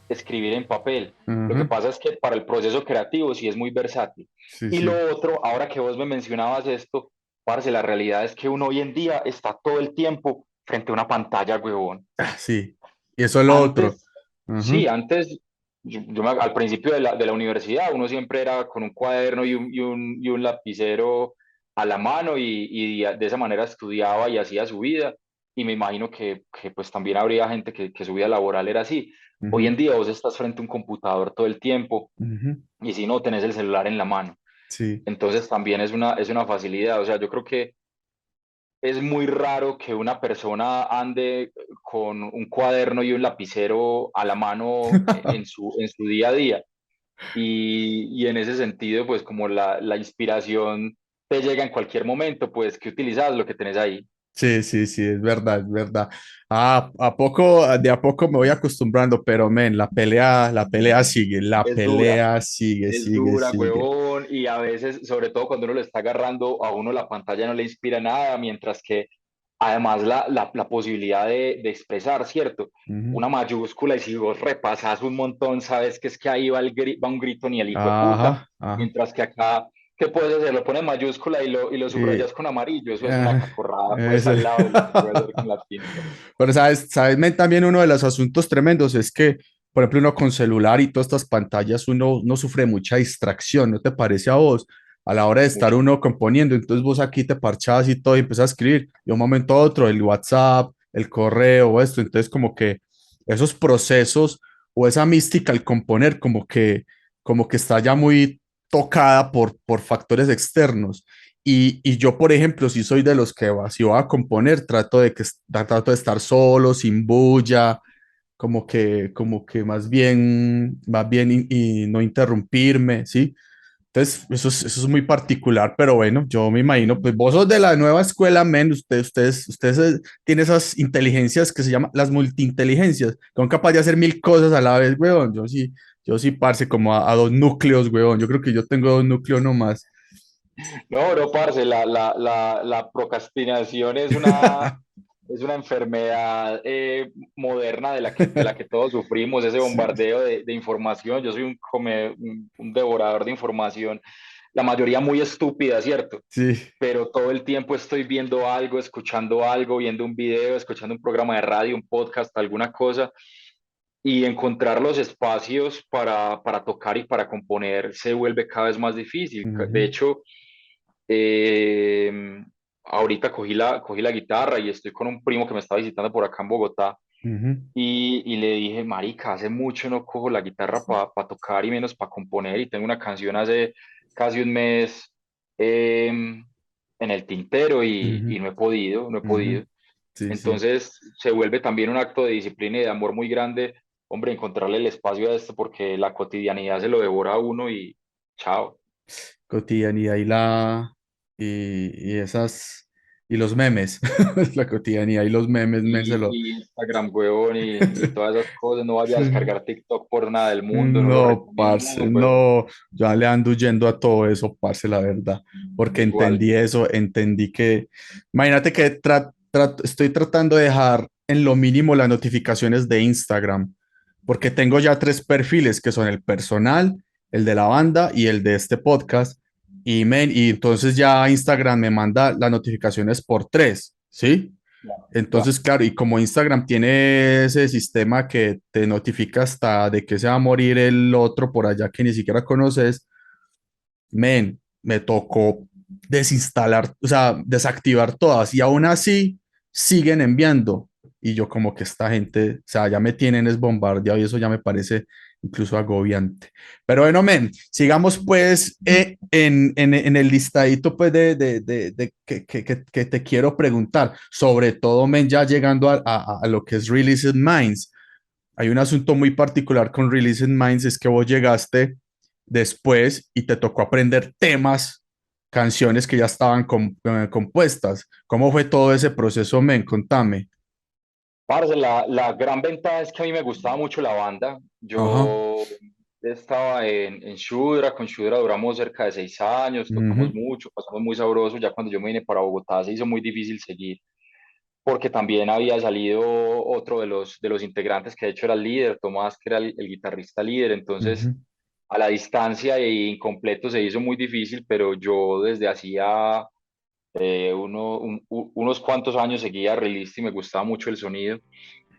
[SPEAKER 2] escribir en papel. Lo que
[SPEAKER 1] Ajá.
[SPEAKER 2] pasa es que para el proceso creativo sí es muy versátil.
[SPEAKER 1] Sí,
[SPEAKER 2] Y lo
[SPEAKER 1] sí.
[SPEAKER 2] otro, ahora que vos me mencionabas esto, parce, la realidad es que uno hoy en día está todo el tiempo frente a una pantalla, huevón.
[SPEAKER 1] Ah, sí. Y eso es lo otro.
[SPEAKER 2] Antes,
[SPEAKER 1] Ajá.
[SPEAKER 2] sí, antes, al principio de la universidad, uno siempre era con un cuaderno y un lapicero a la mano y de esa manera estudiaba y hacía su vida. Y me imagino que pues también habría gente que su vida laboral era así. Hoy
[SPEAKER 1] Ujú.
[SPEAKER 2] en día vos estás frente a un computador todo el tiempo
[SPEAKER 1] Ujú.
[SPEAKER 2] y si no, tenés el celular en la mano.
[SPEAKER 1] Sí.
[SPEAKER 2] Entonces también es una facilidad. O sea, yo creo que es muy raro que una persona ande con un cuaderno y un lapicero a la mano en su día a día. Y en ese sentido, pues como la inspiración te llega en cualquier momento, pues que utilizas lo que tenés ahí.
[SPEAKER 1] Sí, sí, sí, es verdad, es verdad. Ah, de a poco me voy acostumbrando, pero men, la
[SPEAKER 2] Es dura,
[SPEAKER 1] pelea sigue,
[SPEAKER 2] es
[SPEAKER 1] sigue,
[SPEAKER 2] dura,
[SPEAKER 1] sigue.
[SPEAKER 2] huevón, y a veces, sobre todo cuando uno lo está agarrando, a uno la pantalla no le inspira nada, mientras que además la posibilidad de expresar, ¿cierto?
[SPEAKER 1] Ujú.
[SPEAKER 2] Una mayúscula, y si vos repasas un montón, sabes que es que ahí va un grito ni el hijo de puta,
[SPEAKER 1] Ajá, ajá.
[SPEAKER 2] mientras que acá, ¿qué puedes hacer? Lo pones en mayúscula y lo
[SPEAKER 1] Y,
[SPEAKER 2] subrayas con amarillo, eso es una
[SPEAKER 1] ah,
[SPEAKER 2] cacorrada, pues
[SPEAKER 1] eso.
[SPEAKER 2] al lado de lo que puedes hacer con la tinta.
[SPEAKER 1] Pero sabes, men, también uno de los asuntos tremendos es que, por ejemplo, uno con celular y todas estas pantallas, uno sufre mucha distracción, ¿no te parece a vos? A la hora de estar
[SPEAKER 2] Mucho.
[SPEAKER 1] uno componiendo, entonces vos aquí te parchabas y todo y empiezas a escribir, y de un momento a otro, el WhatsApp, el correo, esto, entonces como que esos procesos o esa mística al componer, como que está ya muy tocada por factores externos. Y yo, por ejemplo, si soy de los que va, si voy a componer, trato de estar solo, sin bulla, como que más bien y no interrumpirme, ¿sí? Entonces, eso es muy particular, pero bueno, yo me imagino, pues vos sos de la nueva escuela, men, ustedes tienen esas inteligencias que se llaman las multiinteligencias, son capaces de hacer mil cosas a la vez, weón. Yo sí, parce, como a dos núcleos, weón. Yo creo que yo tengo dos núcleos nomás.
[SPEAKER 2] No, no, parce, la procrastinación es una enfermedad moderna de la que todos sufrimos, ese
[SPEAKER 1] Sí,
[SPEAKER 2] bombardeo de información. Yo soy un devorador de información, la mayoría muy estúpida, ¿cierto?
[SPEAKER 1] sí.
[SPEAKER 2] Pero todo el tiempo estoy viendo algo, viendo un video, escuchando un programa de radio, un podcast, alguna cosa, y encontrar los espacios para tocar y para componer se vuelve cada vez más difícil. De
[SPEAKER 1] Ujú.
[SPEAKER 2] hecho, eh, ahorita cogí la guitarra y estoy con un primo que me está visitando por acá en Bogotá
[SPEAKER 1] Ujú.
[SPEAKER 2] y le dije, marica, hace mucho no cojo la guitarra para tocar y menos para componer y tengo una canción hace casi un mes eh, en el tintero y
[SPEAKER 1] Ujú.
[SPEAKER 2] no he podido, no he
[SPEAKER 1] Ujú.
[SPEAKER 2] podido.
[SPEAKER 1] Sí, sí.
[SPEAKER 2] Entonces se vuelve también un acto de disciplina y de amor muy grande, hombre, encontrarle el espacio a esto porque la cotidianidad se lo devora a uno y chao.
[SPEAKER 1] Cotidianidad y esas y los memes. La cotidianidad y los memes, men,
[SPEAKER 2] Y Instagram, huevón, y todas esas cosas. No vaya a
[SPEAKER 1] sí.
[SPEAKER 2] descargar TikTok por nada del mundo, no lo
[SPEAKER 1] No,
[SPEAKER 2] recomiendo,
[SPEAKER 1] parce,
[SPEAKER 2] huevón.
[SPEAKER 1] no, ya le ando huyendo a todo eso, parce, la verdad, porque
[SPEAKER 2] Igual.
[SPEAKER 1] entendí eso, entendí que, imagínate que estoy tratando de dejar en lo mínimo las notificaciones de Instagram, porque tengo ya tres perfiles que son el personal, el de la banda y el de este podcast, y entonces ya Instagram me manda las notificaciones por tres, ¿sí?
[SPEAKER 2] Ya, ya.
[SPEAKER 1] Entonces, claro, y como Instagram tiene ese sistema que te notifica hasta de que se va a morir el otro por allá que ni siquiera conoces, me tocó desinstalar, o sea, desactivar todas y aún así siguen enviando. Y yo como que esta gente, o sea, ya me tienen es bombardeado y eso ya me parece incluso agobiante. Pero bueno, men, sigamos pues en el listadito pues que te quiero preguntar, sobre todo, men, ya llegando a lo que es Released Minds. Hay un asunto muy particular con Released Minds, es que vos llegaste después y te tocó aprender temas, canciones que ya estaban compuestas. ¿Cómo fue todo ese proceso, men? Contame.
[SPEAKER 2] Parce, la gran ventaja es que a mí me gustaba mucho la banda.
[SPEAKER 1] Ajá.
[SPEAKER 2] Yo estaba en Shudra, con Shudra duramos cerca de 6 años, tocamos
[SPEAKER 1] Ujú,
[SPEAKER 2] mucho, pasamos muy sabroso. Ya cuando yo me vine para Bogotá se hizo muy difícil seguir, porque también había salido otro de los integrantes, que de hecho era el líder, Tomás, que era el guitarrista líder. Entonces,
[SPEAKER 1] ujú,
[SPEAKER 2] a la distancia e incompleto se hizo muy difícil, pero yo desde hacía unos cuantos años seguía a Release y me gustaba mucho el sonido.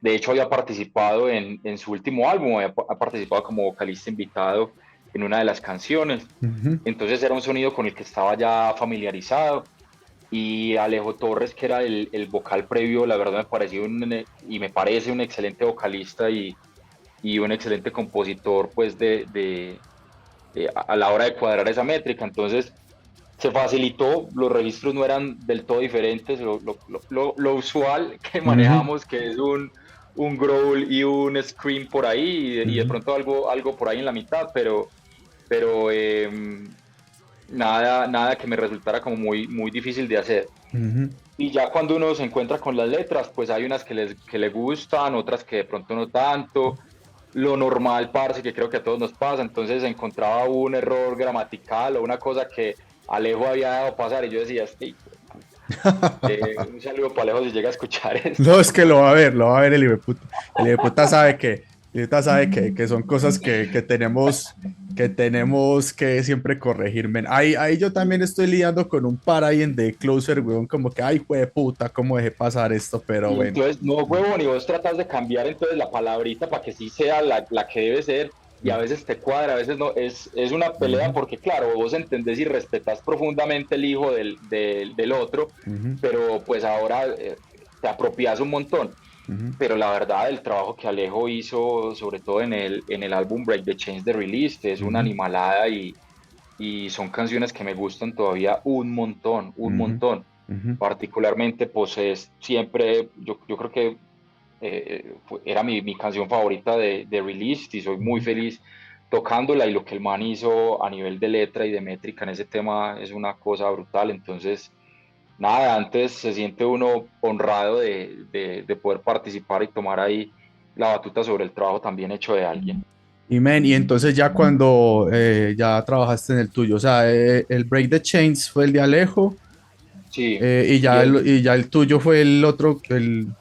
[SPEAKER 2] De hecho, había participado en su último álbum, ha participado como vocalista invitado en una de las canciones.
[SPEAKER 1] ujú,
[SPEAKER 2] Entonces era un sonido con el que estaba ya familiarizado. Y Alejo Torres, que era el vocal previo, la verdad me pareció y me parece un excelente vocalista y un excelente compositor, pues a la hora de cuadrar esa métrica. Entonces se facilitó, los registros no eran del todo diferentes, lo usual que
[SPEAKER 1] ujú,
[SPEAKER 2] manejamos, que es un growl y un scream por ahí, y de
[SPEAKER 1] ujú,
[SPEAKER 2] pronto algo por ahí en la mitad, pero nada que me resultara como muy difícil de hacer.
[SPEAKER 1] ujú.
[SPEAKER 2] Y ya cuando uno se encuentra con las letras, pues hay unas que le gustan, otras que de pronto no tanto. Lo normal, parce, que creo que a todos nos pasa. Entonces encontraba un error gramatical o una cosa que Alejo había dejado pasar y yo decía, este hijo de puta". Un saludo para Alejo si llega a escuchar
[SPEAKER 1] No,
[SPEAKER 2] esto.
[SPEAKER 1] es que lo va a ver el hijueputa. El hijueputa sabe el hijueputa sabe que son cosas que tenemos que siempre corregir, men. Ahí yo también estoy lidiando con un par ahí en The Closer, weón, como que, ay, puta, cómo dejé pasar esto, pero
[SPEAKER 2] Y
[SPEAKER 1] bueno.
[SPEAKER 2] entonces, no, huevón, y vos tratas de cambiar entonces la palabrita para que sí sea la que debe ser, y a veces te cuadra, a veces no. Es una pelea
[SPEAKER 1] Ujú,
[SPEAKER 2] porque, claro, vos entendés y respetás profundamente el hijo del otro,
[SPEAKER 1] ujú,
[SPEAKER 2] pero pues ahora te apropias un montón.
[SPEAKER 1] ujú,
[SPEAKER 2] Pero la verdad, el trabajo que Alejo hizo, sobre todo en el álbum Break the Chains de Release, es una
[SPEAKER 1] ujú,
[SPEAKER 2] animalada y son canciones que me gustan todavía un montón, un
[SPEAKER 1] ujú,
[SPEAKER 2] montón.
[SPEAKER 1] ujú,
[SPEAKER 2] Particularmente, pues es siempre, yo creo que era mi canción favorita de Release y soy muy
[SPEAKER 1] ujú.
[SPEAKER 2] feliz tocándola, y lo que el man hizo a nivel de letra y de métrica en ese tema es una cosa brutal. Entonces, nada, antes se siente uno honrado de poder participar y tomar ahí la batuta sobre el trabajo también hecho de alguien.
[SPEAKER 1] Y men, y entonces ya cuando ya trabajaste en el tuyo, o sea, el Break the Chains fue el de Alejo.
[SPEAKER 2] Sí,
[SPEAKER 1] Y ya el tuyo fue el otro,
[SPEAKER 2] el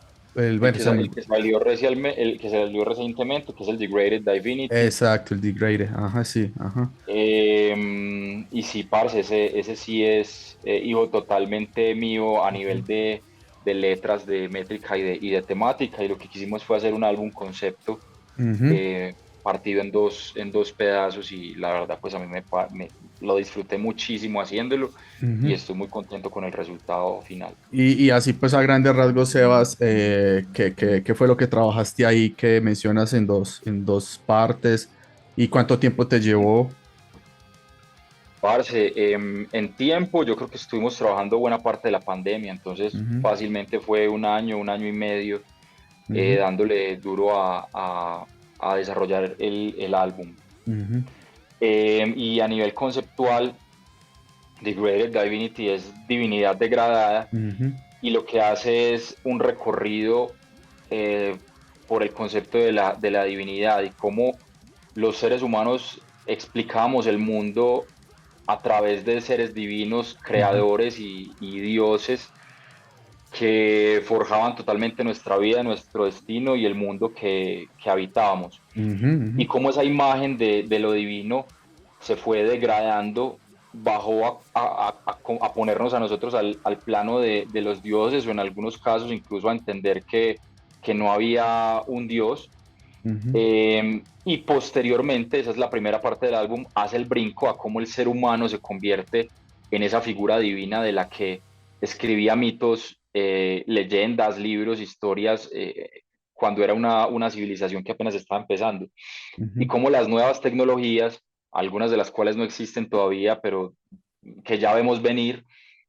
[SPEAKER 1] bueno,
[SPEAKER 2] que, sa- el que salió el que salió recientemente, que es el Degraded Divinity.
[SPEAKER 1] exacto, el Degraded, ajá, sí, ajá.
[SPEAKER 2] Y sí, parce, ese sí es hijo totalmente mío a nivel de letras, de métrica y de temática. Y lo que quisimos fue hacer un álbum concepto
[SPEAKER 1] Ujú,
[SPEAKER 2] eh, partido en dos pedazos, y la verdad pues a mí lo disfruté muchísimo haciéndolo y
[SPEAKER 1] ujú.
[SPEAKER 2] estoy muy contento con el resultado final.
[SPEAKER 1] Y así pues a grandes rasgos, Sebas, ¿qué fue lo que trabajaste ahí que mencionas en dos partes? ¿Y cuánto tiempo te llevó?
[SPEAKER 2] Parce, en tiempo yo creo que estuvimos trabajando buena parte de la pandemia, entonces
[SPEAKER 1] Ujú,
[SPEAKER 2] fácilmente fue un año y medio
[SPEAKER 1] ujú,
[SPEAKER 2] dándole duro a desarrollar el álbum.
[SPEAKER 1] ujú,
[SPEAKER 2] Y a nivel conceptual, Degraded Divinity es divinidad degradada,
[SPEAKER 1] ujú,
[SPEAKER 2] y lo que hace es un recorrido eh, por el concepto de la divinidad y cómo los seres humanos explicamos el mundo a través de seres divinos,
[SPEAKER 1] ujú,
[SPEAKER 2] creadores y dioses que forjaban totalmente nuestra vida, nuestro destino y el mundo que habitábamos.
[SPEAKER 1] ujú,
[SPEAKER 2] Y
[SPEAKER 1] ujú,
[SPEAKER 2] cómo esa imagen de lo divino se fue degradando, bajó a ponernos a nosotros al plano de los dioses, o en algunos casos incluso a entender que no había un dios.
[SPEAKER 1] ujú,
[SPEAKER 2] Y posteriormente, esa es la primera parte del álbum, hace el brinco a cómo el ser humano se convierte en esa figura divina de la que escribía mitos, leyendas, libros, historias, cuando era una civilización que apenas estaba empezando. Y
[SPEAKER 1] ujú,
[SPEAKER 2] cómo las nuevas tecnologías, algunas de las cuales no existen todavía, pero que ya vemos venir,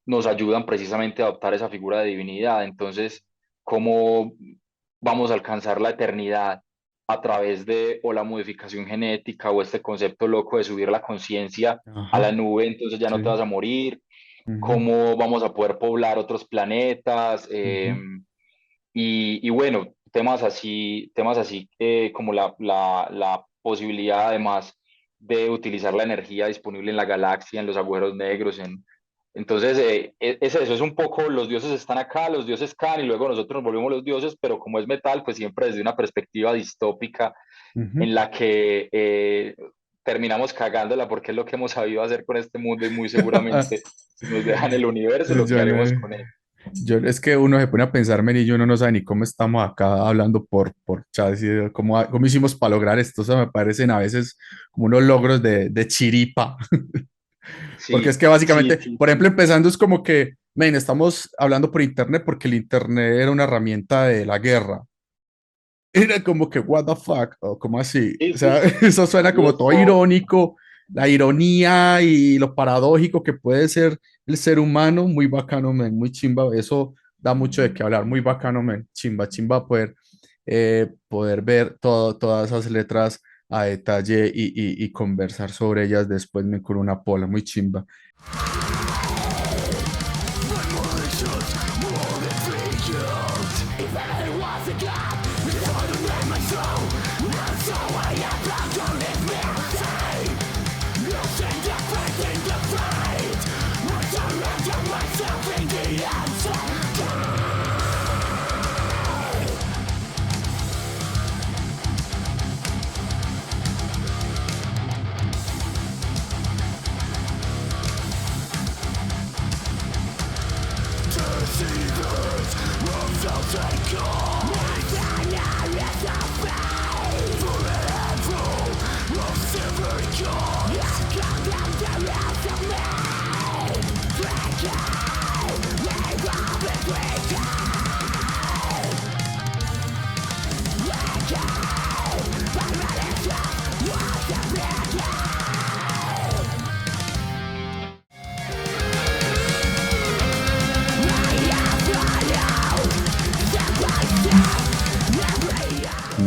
[SPEAKER 2] nos ayudan precisamente a adoptar esa figura de divinidad. Entonces, ¿cómo vamos a alcanzar la eternidad? a través de o la modificación genética o este concepto loco de subir la conciencia a la
[SPEAKER 1] Ajá,
[SPEAKER 2] nube, entonces ya no te
[SPEAKER 1] sí.
[SPEAKER 2] vas a morir,
[SPEAKER 1] Ujú,
[SPEAKER 2] cómo vamos a poder poblar otros planetas,
[SPEAKER 1] ujú.
[SPEAKER 2] y bueno, temas así como la posibilidad además de utilizar la energía disponible en la galaxia, en los agujeros negros, entonces es eso, es un poco los dioses están acá, los dioses caen y luego nosotros nos volvemos los dioses, pero como es metal, pues siempre desde una perspectiva distópica
[SPEAKER 1] Ujú.
[SPEAKER 2] en la que terminamos cagándola porque es lo que hemos sabido hacer con este mundo y muy seguramente si nos dejan el universo, lo que
[SPEAKER 1] Yo
[SPEAKER 2] haremos
[SPEAKER 1] no,
[SPEAKER 2] con él.
[SPEAKER 1] es que uno se pone a pensar, men, y yo uno no sabe ni cómo estamos acá hablando por chat, ¿sí? Cómo hicimos para lograr esto. O sea, me parecen a veces como unos logros de chiripa. Porque es
[SPEAKER 2] Sí,
[SPEAKER 1] que
[SPEAKER 2] sí,
[SPEAKER 1] básicamente,
[SPEAKER 2] sí,
[SPEAKER 1] por ejemplo,
[SPEAKER 2] sí.
[SPEAKER 1] empezando es como que, men, estamos hablando por internet porque el internet era una herramienta de la guerra. Era como que, what the fuck, o como así.
[SPEAKER 2] Sí,
[SPEAKER 1] O sea,
[SPEAKER 2] sí.
[SPEAKER 1] eso suena
[SPEAKER 2] Y
[SPEAKER 1] como todo
[SPEAKER 2] esto,
[SPEAKER 1] irónico, la ironía y lo paradójico que puede ser el ser humano, muy bacano, men, muy chimba. Eso da mucho de qué hablar, muy bacano, men, chimba, chimba poder ver todas esas letras a detalle y conversar sobre ellas después, men, con una pola, muy chimba.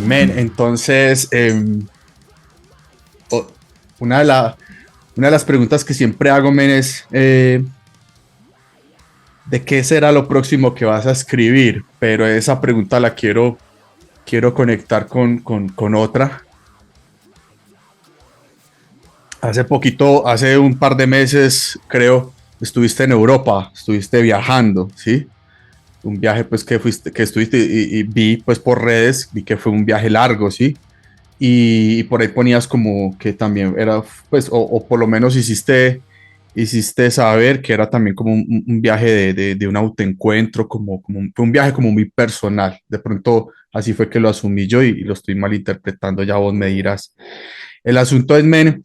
[SPEAKER 1] Men, entonces, o- una de, una de las preguntas que siempre hago, men, es ¿de qué será lo próximo que vas a escribir? Pero esa pregunta la quiero conectar con otra. Hace poquito, hace un par de meses, creo, estuviste en Europa, estuviste viajando, ¿sí? Un viaje pues que estuviste y vi pues por redes, vi que fue un viaje largo, ¿sí? Y por ahí ponías como que también era, pues, o por lo menos hiciste saber que era también como un viaje de un autoencuentro, fue un viaje como muy personal. De pronto así fue que lo asumí yo y lo estoy malinterpretando, ya vos me dirás. El asunto es, men,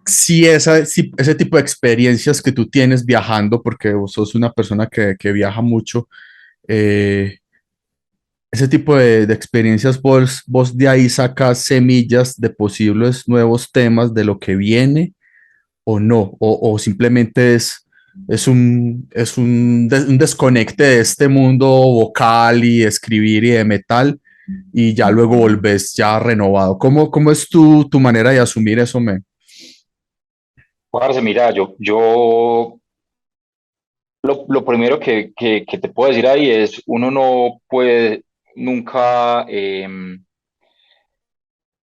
[SPEAKER 1] si ese tipo de experiencias que tú tienes viajando, porque vos sos una persona que viaja mucho, eh, ese tipo de experiencias, vos de ahí sacas semillas de posibles nuevos temas de lo que viene o no, o simplemente un desconecte de este mundo vocal y escribir y de metal y ya luego volvés ya renovado. ¿Cómo es tu manera de asumir eso, men?
[SPEAKER 2] Parce, mira, yo lo primero que te puedo decir ahí es, uno no puede nunca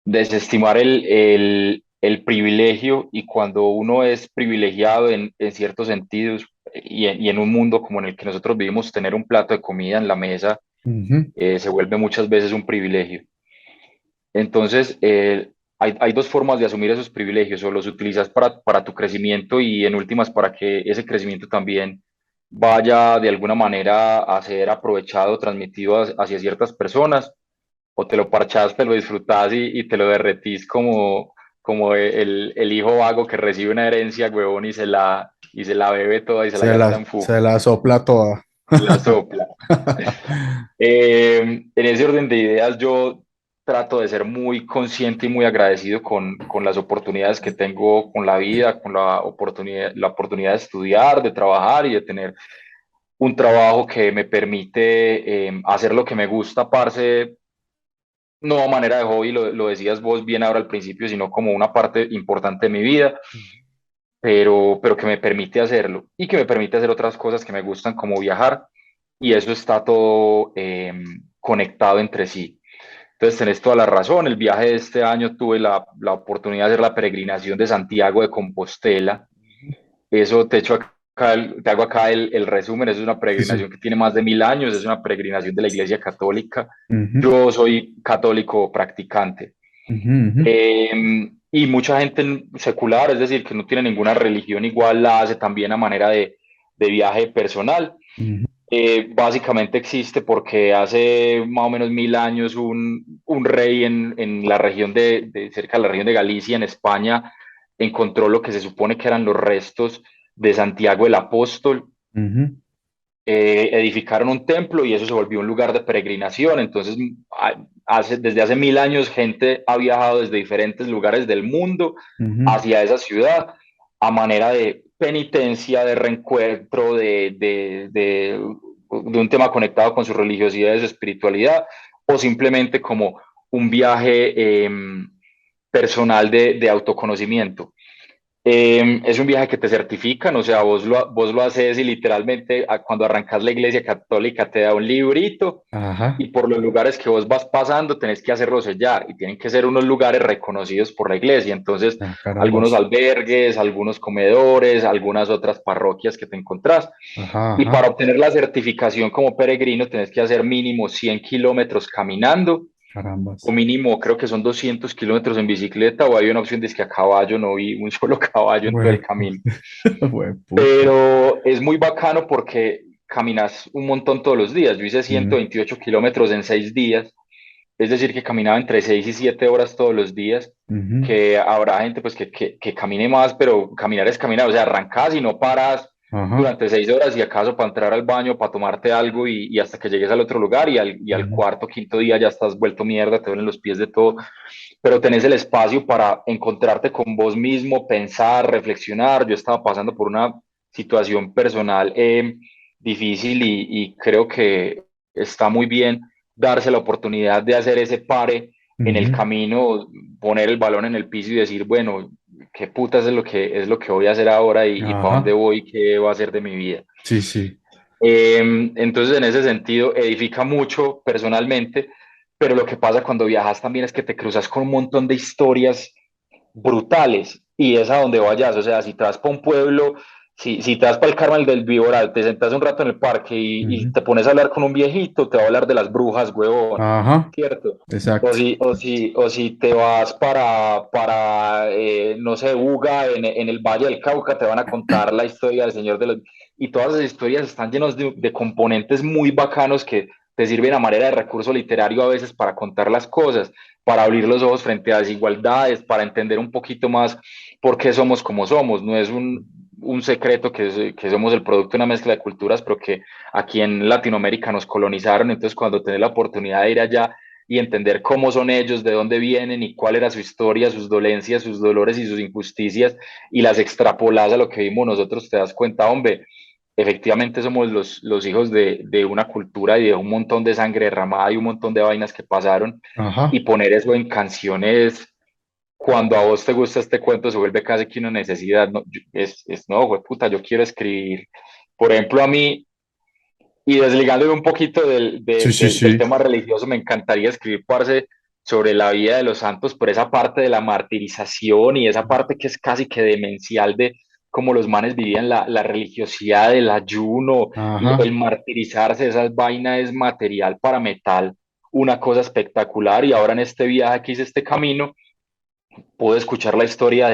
[SPEAKER 2] desestimar el privilegio y cuando uno es privilegiado en ciertos sentidos y en un mundo como en el que nosotros vivimos, tener un plato de comida en la mesa
[SPEAKER 1] Ujú,
[SPEAKER 2] se vuelve muchas veces un privilegio. Entonces, hay dos formas de asumir esos privilegios, o los utilizas para tu crecimiento y en últimas para que ese crecimiento también vaya de alguna manera a ser aprovechado, transmitido hacia ciertas personas, o te lo parchás, te lo disfrutás y te lo derretís como el hijo vago que recibe una herencia, huevón, y se la bebe toda y se la gasta en fuga,
[SPEAKER 1] se la sopla toda.
[SPEAKER 2] la sopla. En ese orden de ideas, yo trato de ser muy consciente y muy agradecido con las oportunidades que tengo con la vida, con la oportunidad de estudiar, de trabajar y de tener un trabajo que me permite hacer lo que me gusta, parce, no a manera de hobby, lo decías vos bien ahora al principio, sino como una parte importante de mi vida, pero que me permite hacerlo y que me permite hacer otras cosas que me gustan, como viajar, y eso está todo conectado entre sí. Entonces, tenés toda la razón. El viaje de este año tuve la oportunidad de hacer la peregrinación de Santiago de Compostela. Eso te hago acá el resumen. Es una
[SPEAKER 1] Sí, sí.
[SPEAKER 2] peregrinación que tiene más de 1000 años. Es una peregrinación de la Iglesia Católica.
[SPEAKER 1] Ujú,
[SPEAKER 2] Yo soy católico practicante.
[SPEAKER 1] ujú, ujú,
[SPEAKER 2] Y mucha gente secular, es decir, que no tiene ninguna religión igual, la hace también a manera de viaje personal.
[SPEAKER 1] ujú,
[SPEAKER 2] Básicamente existe porque hace más o menos 1000 años un rey en la región cerca de la región de Galicia, en España, encontró lo que se supone que eran los restos de Santiago el Apóstol.
[SPEAKER 1] ujú,
[SPEAKER 2] Edificaron un templo y eso se volvió un lugar de peregrinación. Entonces, desde hace 1000 años, gente ha viajado desde diferentes lugares del mundo
[SPEAKER 1] ujú,
[SPEAKER 2] hacia esa ciudad a manera de penitencia, de reencuentro, de un tema conectado con su religiosidad y su espiritualidad, o simplemente como un viaje personal de autoconocimiento. Es un viaje que te certifican, o sea, vos lo haces y literalmente cuando arrancas la iglesia católica te da un librito
[SPEAKER 1] ajá.
[SPEAKER 2] y por los lugares que vos vas pasando tenés que hacerlo sellar y tienen que ser unos lugares reconocidos por la iglesia. Entonces,
[SPEAKER 1] Ah,
[SPEAKER 2] algunos
[SPEAKER 1] carambas.
[SPEAKER 2] albergues, algunos comedores, algunas otras parroquias que te encontrás.
[SPEAKER 1] Ajá,
[SPEAKER 2] Y para
[SPEAKER 1] ajá.
[SPEAKER 2] obtener la certificación como peregrino tenés que hacer mínimo 100 kilómetros caminando o
[SPEAKER 1] Carambas.
[SPEAKER 2] mínimo creo que son 200 kilómetros en bicicleta o hay una opción de que a caballo, no vi un solo caballo en todo el
[SPEAKER 1] Huepu-
[SPEAKER 2] camino.
[SPEAKER 1] Huepucha.
[SPEAKER 2] Pero es muy bacano porque caminas un montón todos los días. Yo hice
[SPEAKER 1] Ujú,
[SPEAKER 2] 128 kilómetros en 6 días, es decir, que caminaba entre 6 y 7 horas todos los días,
[SPEAKER 1] ujú,
[SPEAKER 2] que habrá gente pues que camine más, pero caminar es caminar, o sea, arrancas y no paras
[SPEAKER 1] ajá.
[SPEAKER 2] durante 6 horas y acaso para entrar al baño, para tomarte algo y hasta que llegues al otro lugar y al
[SPEAKER 1] Ujú,
[SPEAKER 2] cuarto, quinto día ya estás vuelto mierda, te duelen los pies de todo, pero tenés el espacio para encontrarte con vos mismo, pensar, reflexionar. Yo estaba pasando por una situación personal difícil y creo que está muy bien darse la oportunidad de hacer ese pare en el
[SPEAKER 1] ujú,
[SPEAKER 2] camino, poner el balón en el piso y decir, bueno, qué putas es lo que voy a hacer ahora y para dónde
[SPEAKER 1] ajá.
[SPEAKER 2] voy, qué va a hacer de mi vida.
[SPEAKER 1] Sí, sí.
[SPEAKER 2] Entonces, en ese sentido, edifica mucho personalmente, pero lo que pasa cuando viajas también es que te cruzas con un montón de historias brutales y es a donde vayas. O sea, si te vas para un pueblo, si te vas para el Carmen del Viboral, te sentas un rato en el parque y
[SPEAKER 1] Ujú,
[SPEAKER 2] te pones a hablar con un viejito, te va a hablar de las brujas, huevón,
[SPEAKER 1] ajá.
[SPEAKER 2] ¿cierto? O
[SPEAKER 1] Exacto.
[SPEAKER 2] si te vas para no sé, Uga, en el Valle del Cauca, te van a contar la historia del Señor de los... Y todas esas historias están llenas de componentes muy bacanos que te sirven a manera de recurso literario a veces para contar las cosas, para abrir los ojos frente a desigualdades, para entender un poquito más por qué somos como somos. No es un secreto que somos el producto de una mezcla de culturas, pero que aquí en Latinoamérica nos colonizaron. Entonces, cuando tenés la oportunidad de ir allá y entender cómo son ellos, de dónde vienen y cuál era su historia, sus dolencias, sus dolores y sus injusticias, y las extrapolas a lo que vimos nosotros, te das cuenta, hombre, efectivamente somos los hijos de una cultura y de un montón de sangre derramada y un montón de vainas que pasaron, y
[SPEAKER 1] Ajá.
[SPEAKER 2] poner eso en canciones cuando a vos te gusta este cuento se vuelve casi que una necesidad, ¿no? No, güey, puta, yo quiero escribir. Por ejemplo, a mí, y desligándome un poquito
[SPEAKER 1] Sí, sí,
[SPEAKER 2] del
[SPEAKER 1] sí.
[SPEAKER 2] tema religioso, me encantaría escribir, parce, sobre la vida de los santos, por esa parte de la martirización y esa parte que es casi que demencial de cómo los manes vivían la religiosidad, el ayuno, el
[SPEAKER 1] Ajá.
[SPEAKER 2] martirizarse, esas vainas es material para metal, una cosa espectacular. Y ahora en este viaje que hice este camino, pude escuchar la historia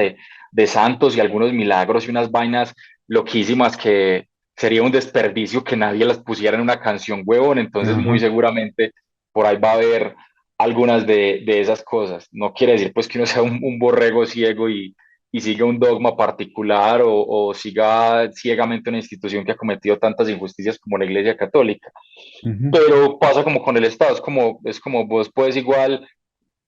[SPEAKER 2] de santos y algunos milagros y unas vainas loquísimas que sería un desperdicio que nadie las pusiera en una canción, huevón. Entonces, muy
[SPEAKER 1] Ajá.
[SPEAKER 2] seguramente por ahí va a haber algunas de esas cosas. No quiere decir pues que uno sea un borrego ciego y siga un dogma particular o siga ciegamente una institución que ha cometido tantas injusticias como la Iglesia Católica.
[SPEAKER 1] Ujú,
[SPEAKER 2] Pero pasa como con el Estado, es como vos puedes igual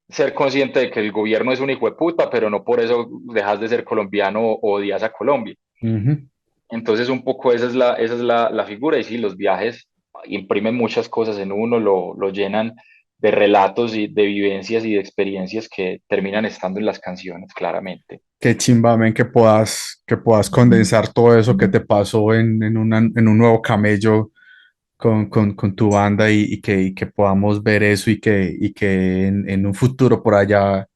[SPEAKER 2] ser consciente de que el gobierno es un hijo de puta, pero no por eso dejas de ser colombiano o odias a Colombia.
[SPEAKER 1] ujú.
[SPEAKER 2] Entonces un poco esa es la figura y sí, los viajes imprimen muchas cosas en uno, lo llenan de relatos y de vivencias y de experiencias que terminan estando en las canciones, claramente.
[SPEAKER 1] Qué chimba, men, que puedas condensar todo eso que te pasó en un nuevo camello con tu banda y que podamos ver eso y que en un futuro por allá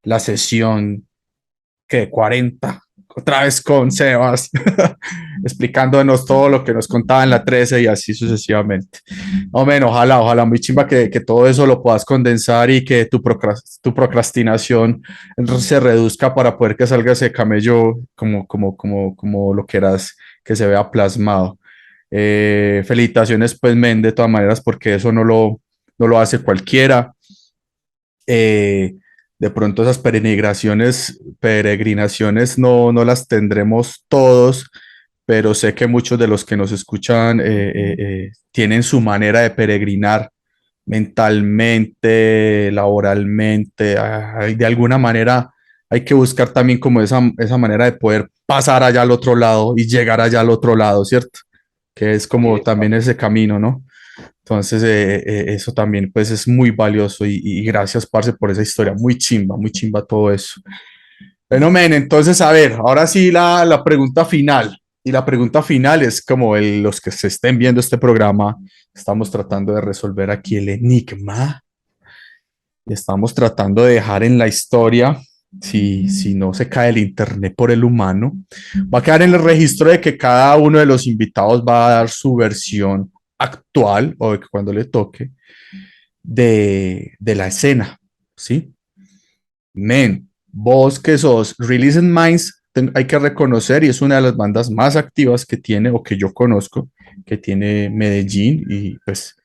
[SPEAKER 1] la sesión que 40 otra vez con Sebas, explicándonos todo lo que nos contaba en la 13 y así sucesivamente. No, men, ojalá, muy chimba que todo eso lo puedas condensar y que tu procrastinación se reduzca para poder que salga ese camello como lo quieras que se vea plasmado. Felicitaciones, pues, men, de todas maneras, porque eso no lo hace cualquiera. Eh, de pronto esas peregrinaciones no las tendremos todos, pero sé que muchos de los que nos escuchan tienen su manera de peregrinar mentalmente, laboralmente, de alguna manera hay que buscar también como esa manera de poder pasar allá al otro lado y llegar allá al otro lado, ¿cierto? Que es como también
[SPEAKER 2] Exacto.
[SPEAKER 1] ese camino, ¿no? Entonces, eso también pues es muy valioso y gracias, parce, por esa historia, muy chimba todo eso. Bueno, men, entonces, a ver, ahora sí la pregunta final. Y la pregunta final es como los que se estén viendo este programa, estamos tratando de resolver aquí el enigma y estamos tratando de dejar en la historia, si no se cae el internet por el humano, va a quedar en el registro de que cada uno de los invitados va a dar su versión actual o de que cuando le toque de la escena, ¿sí? Men, vos que sos Release Minds, hay que reconocer, y es una de las bandas más activas que tiene, o que yo conozco, que tiene Medellín, y pues,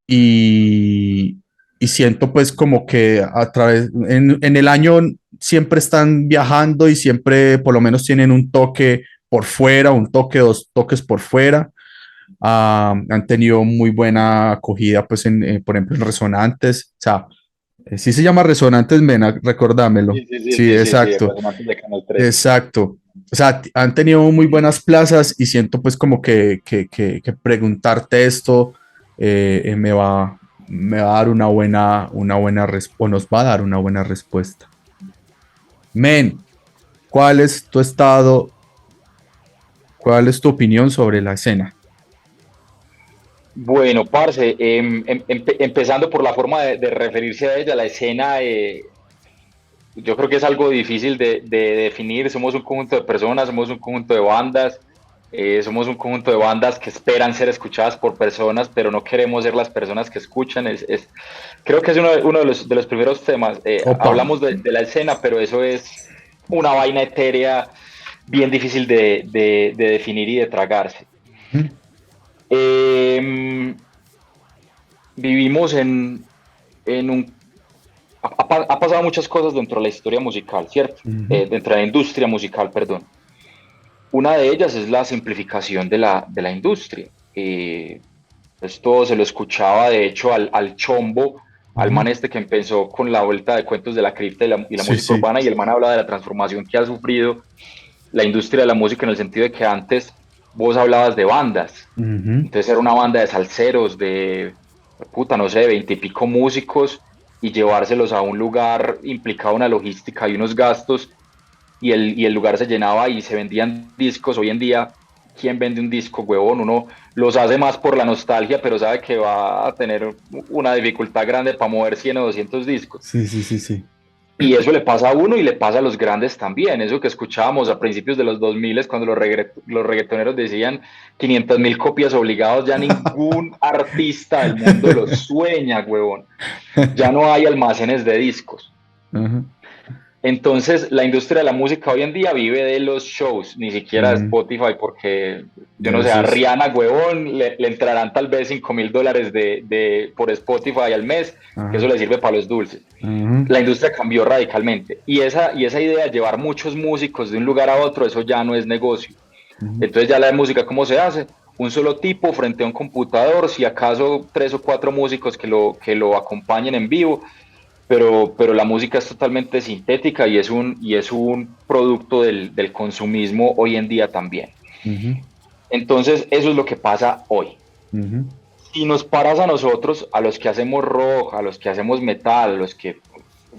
[SPEAKER 1] y, y siento pues como que a través, en el año siempre están viajando y siempre por lo menos tienen un toque por fuera, un toque, dos toques por fuera. Han tenido muy buena acogida, pues, por ejemplo, en Resonantes. O sea, sí se llama Resonantes, Mena, recordámelo.
[SPEAKER 2] Sí, sí, sí,
[SPEAKER 1] Sí,
[SPEAKER 2] sí, sí, sí,
[SPEAKER 1] exacto,
[SPEAKER 2] Resonantes de Canal 13.
[SPEAKER 1] exacto. O sea, han tenido muy buenas plazas y siento pues como que preguntarte esto me va a dar una buena respuesta, o nos va a dar una buena respuesta. Men, ¿cuál es tu estado, cuál es tu opinión sobre la escena?
[SPEAKER 2] Bueno, parce, empezando por la forma de referirse a ella, la escena, yo creo que es algo difícil de definir. Somos un conjunto de personas, somos un conjunto de bandas, somos un conjunto de bandas que esperan ser escuchadas por personas, pero no queremos ser las personas que escuchan. Creo que es uno de los primeros temas.
[SPEAKER 1] Opa.
[SPEAKER 2] Hablamos de la escena, pero eso es una vaina etérea bien difícil de definir y de tragarse.
[SPEAKER 1] ¿Mm?
[SPEAKER 2] Eh, vivimos en un... Ha pasado muchas cosas dentro de la historia musical, ¿cierto?
[SPEAKER 1] Ujú.
[SPEAKER 2] Dentro de la industria musical, perdón. Una de ellas es la simplificación de la industria. Esto se lo escuchaba, de hecho, al Chombo, al
[SPEAKER 1] Ujú.
[SPEAKER 2] man este que empezó con la vuelta de cuentos de la cripta y la
[SPEAKER 1] Sí,
[SPEAKER 2] música
[SPEAKER 1] sí.
[SPEAKER 2] urbana, y el man habla de la transformación que ha sufrido la industria de la música en el sentido de que antes vos hablabas de bandas.
[SPEAKER 1] Ujú.
[SPEAKER 2] Entonces era una banda de salseros, de, puta, no sé, 20 y pico músicos y llevárselos a un lugar implicaba una logística y unos gastos y el lugar se llenaba y se vendían discos. Hoy en día, ¿quién vende un disco, huevón? Uno los hace más por la nostalgia, pero sabe que va a tener una dificultad grande para mover 100 o 200 discos.
[SPEAKER 1] Sí, sí, sí, sí.
[SPEAKER 2] Y eso le pasa a uno y le pasa a los grandes también. Eso que escuchábamos a principios de los 2000 cuando los reggaetoneros decían 500.000 copias obligados, ya ningún artista del mundo lo sueña, huevón. Ya no hay almacenes de discos.
[SPEAKER 1] Ajá.
[SPEAKER 2] Entonces, la industria de la música hoy en día vive de los shows, ni siquiera de
[SPEAKER 1] Mm,
[SPEAKER 2] Spotify, porque yo no sé,
[SPEAKER 1] eso
[SPEAKER 2] a
[SPEAKER 1] es.
[SPEAKER 2] Rihanna, huevón, le entrarán tal vez $5.000 por Spotify al mes, que eso
[SPEAKER 1] Ajá.
[SPEAKER 2] le sirve para los dulces.
[SPEAKER 1] Ajá.
[SPEAKER 2] La industria cambió radicalmente y esa idea de llevar muchos músicos de un lugar a otro, eso ya no es negocio.
[SPEAKER 1] Ujú.
[SPEAKER 2] Entonces ya la música, ¿cómo se hace? Un solo tipo frente a un computador, si acaso tres o cuatro músicos que lo acompañen en vivo, pero la música es totalmente sintética y es un producto del consumismo hoy en día también.
[SPEAKER 1] Ujú,
[SPEAKER 2] Entonces, eso es lo que pasa hoy.
[SPEAKER 1] ujú,
[SPEAKER 2] Si nos paras a nosotros, a los que hacemos rock, a los que hacemos metal, a los que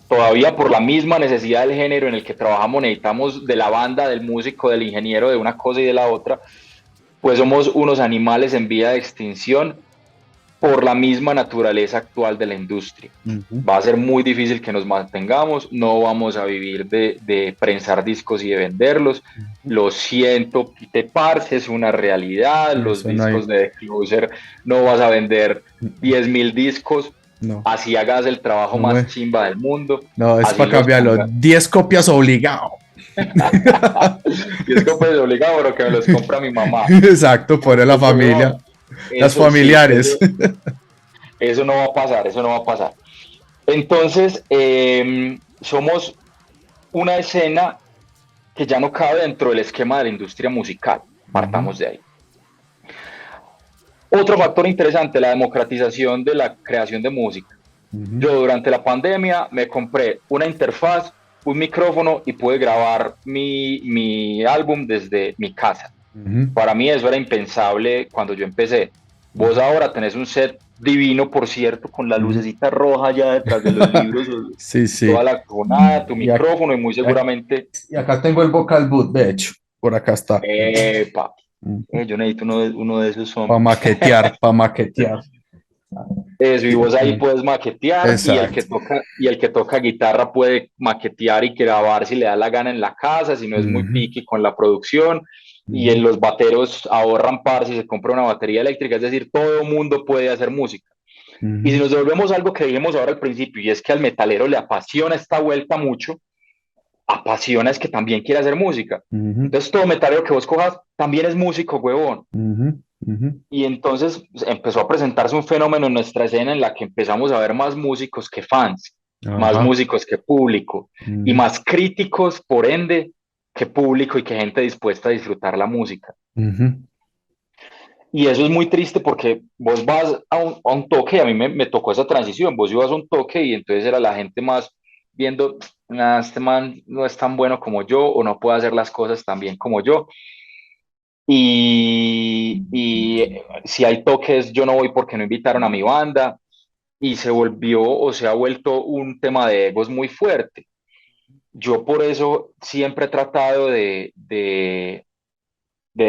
[SPEAKER 2] todavía por la misma necesidad del género en el que trabajamos necesitamos de la banda, del músico, del ingeniero, de una cosa y de la otra, pues somos unos animales en vía de extinción por la misma naturaleza actual de la industria.
[SPEAKER 1] ujú.
[SPEAKER 2] Va a ser muy difícil que nos mantengamos, no vamos a vivir de prensar discos y de venderlos. Lo siento, Pite Parce, es una realidad. Los
[SPEAKER 1] Eso no hay,
[SPEAKER 2] discos de The Closer no vas a vender 10.000 discos,
[SPEAKER 1] no,
[SPEAKER 2] así hagas el trabajo
[SPEAKER 1] no
[SPEAKER 2] más
[SPEAKER 1] me,
[SPEAKER 2] chimba del mundo,
[SPEAKER 1] no, es
[SPEAKER 2] así
[SPEAKER 1] para
[SPEAKER 2] los
[SPEAKER 1] cambiarlo.
[SPEAKER 2] ponga.
[SPEAKER 1] 10 copias obligado.
[SPEAKER 2] Y es que pues obligado, pero que me los compra mi mamá.
[SPEAKER 1] Exacto, por la
[SPEAKER 2] Entonces,
[SPEAKER 1] familia,
[SPEAKER 2] weón,
[SPEAKER 1] las
[SPEAKER 2] eso sí,
[SPEAKER 1] familiares.
[SPEAKER 2] eso no va a pasar, eso no va a pasar. Entonces, somos una escena que ya no cabe dentro del esquema de la industria musical.
[SPEAKER 1] Ujú,
[SPEAKER 2] Partamos de ahí. Otro factor interesante, la democratización de la creación de música.
[SPEAKER 1] ujú,
[SPEAKER 2] Yo durante la pandemia me compré una interfaz, un micrófono y pude grabar mi álbum desde mi casa.
[SPEAKER 1] ujú,
[SPEAKER 2] Para mí eso era impensable cuando yo empecé. Vos ahora tenés un set divino, por cierto, con la
[SPEAKER 1] ujú.
[SPEAKER 2] lucecita roja ya detrás de los libros,
[SPEAKER 1] Sí,
[SPEAKER 2] toda
[SPEAKER 1] sí.
[SPEAKER 2] la tonada, tu
[SPEAKER 1] Y, ac-
[SPEAKER 2] micrófono y muy
[SPEAKER 1] y ac-
[SPEAKER 2] seguramente,
[SPEAKER 1] y acá tengo el vocal boot, de hecho, por acá está.
[SPEAKER 2] epa, yo necesito uno de esos
[SPEAKER 1] Para
[SPEAKER 2] son.
[SPEAKER 1] maquetear, para maquetear.
[SPEAKER 2] Eso, y vos ahí
[SPEAKER 1] Mm,
[SPEAKER 2] puedes maquetear
[SPEAKER 1] exacto.
[SPEAKER 2] y el que toca guitarra puede maquetear y grabar si le da la gana en la casa, si no es muy
[SPEAKER 1] Ujú,
[SPEAKER 2] picky con la producción. Y
[SPEAKER 1] ujú,
[SPEAKER 2] en los bateros ahorran par si se compra una batería eléctrica, es decir, todo mundo puede hacer música. Y si
[SPEAKER 1] ujú,
[SPEAKER 2] nos devolvemos a algo que dijimos ahora al principio, y es que al metalero le apasiona esta vuelta mucho, apasiona es que también quiere hacer música.
[SPEAKER 1] ujú,
[SPEAKER 2] Entonces todo metalero que vos cojas también es músico, huevón.
[SPEAKER 1] ujú, ujú.
[SPEAKER 2] Y entonces pues, empezó a presentarse un fenómeno en nuestra escena en la que empezamos a ver más músicos que fans, más
[SPEAKER 1] Ajá.
[SPEAKER 2] músicos que público, y
[SPEAKER 1] Ujú,
[SPEAKER 2] más críticos, por ende, que público y que gente dispuesta a disfrutar la música.
[SPEAKER 1] ujú,
[SPEAKER 2] Y eso es muy triste porque vos vas a un toque, a mí me tocó esa transición, vos ibas a un toque y entonces era la gente más viendo, "Nah, este man no es tan bueno como yo o no puede hacer las cosas tan bien como yo. Y si hay toques, yo no voy porque no invitaron a mi banda y se volvió o se ha vuelto un tema de egos muy fuerte. Yo por eso siempre he tratado de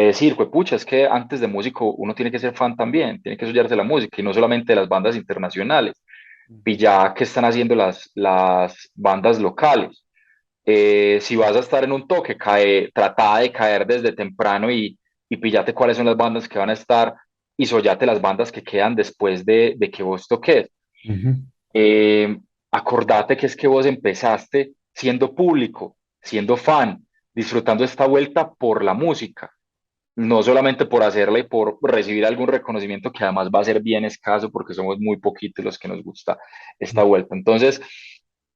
[SPEAKER 2] decir, pues pucha, es que antes de músico uno tiene que ser fan también, tiene que estudiarse la música y no solamente de las bandas internacionales, y ya que están haciendo las bandas locales. Si vas a estar en un toque, trata de caer desde temprano y píllate cuáles son las bandas que van a estar y sollate las bandas que quedan después de que vos toques.
[SPEAKER 1] ujú,
[SPEAKER 2] Eh, Acordate que es que vos empezaste siendo público, siendo fan, disfrutando esta vuelta por la música, no solamente por hacerla y por recibir algún reconocimiento que además va a ser bien escaso porque somos muy poquitos los que nos gusta esta vuelta. Entonces,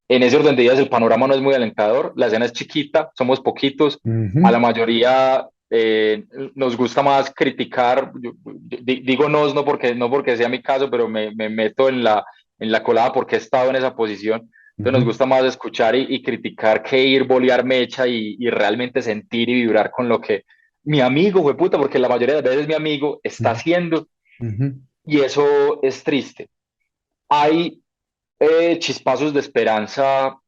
[SPEAKER 2] en ese orden de ideas, el panorama no es muy alentador, la escena es chiquita, somos poquitos, a la
[SPEAKER 1] ujú,
[SPEAKER 2] mayoría nos gusta más criticar, digo no porque, no porque sea mi caso, pero me meto en la colada porque he estado en esa posición. Entonces nos
[SPEAKER 1] ujú,
[SPEAKER 2] gusta más escuchar y criticar que ir, bolear mecha y realmente sentir y vibrar con lo que mi amigo, fue puta, porque la mayoría de las veces mi amigo está haciendo
[SPEAKER 1] ujú,
[SPEAKER 2] y eso es triste. Hay chispazos de esperanza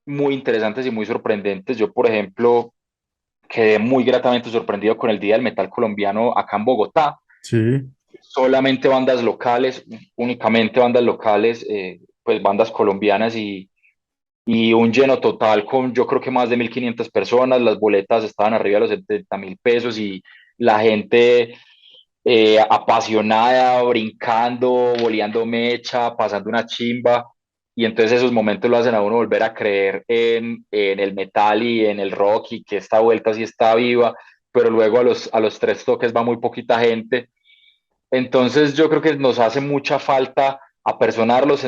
[SPEAKER 2] muy interesantes y muy sorprendentes. Yo, por ejemplo, quedé muy gratamente sorprendido con el Día del Metal Colombiano acá en Bogotá.
[SPEAKER 1] sí,
[SPEAKER 2] Solamente bandas locales, únicamente bandas locales, pues bandas colombianas y un lleno total con yo creo que más de 1.500 personas. Las boletas estaban arriba de los 70.000 pesos y la gente apasionada, brincando, boleando mecha, pasando una chimba. Y entonces esos momentos lo hacen a uno volver a creer en el metal y en el rock y que esta vuelta sí está viva, pero luego a los tres toques va muy poquita gente. Entonces yo creo que nos hace mucha falta apersonarnos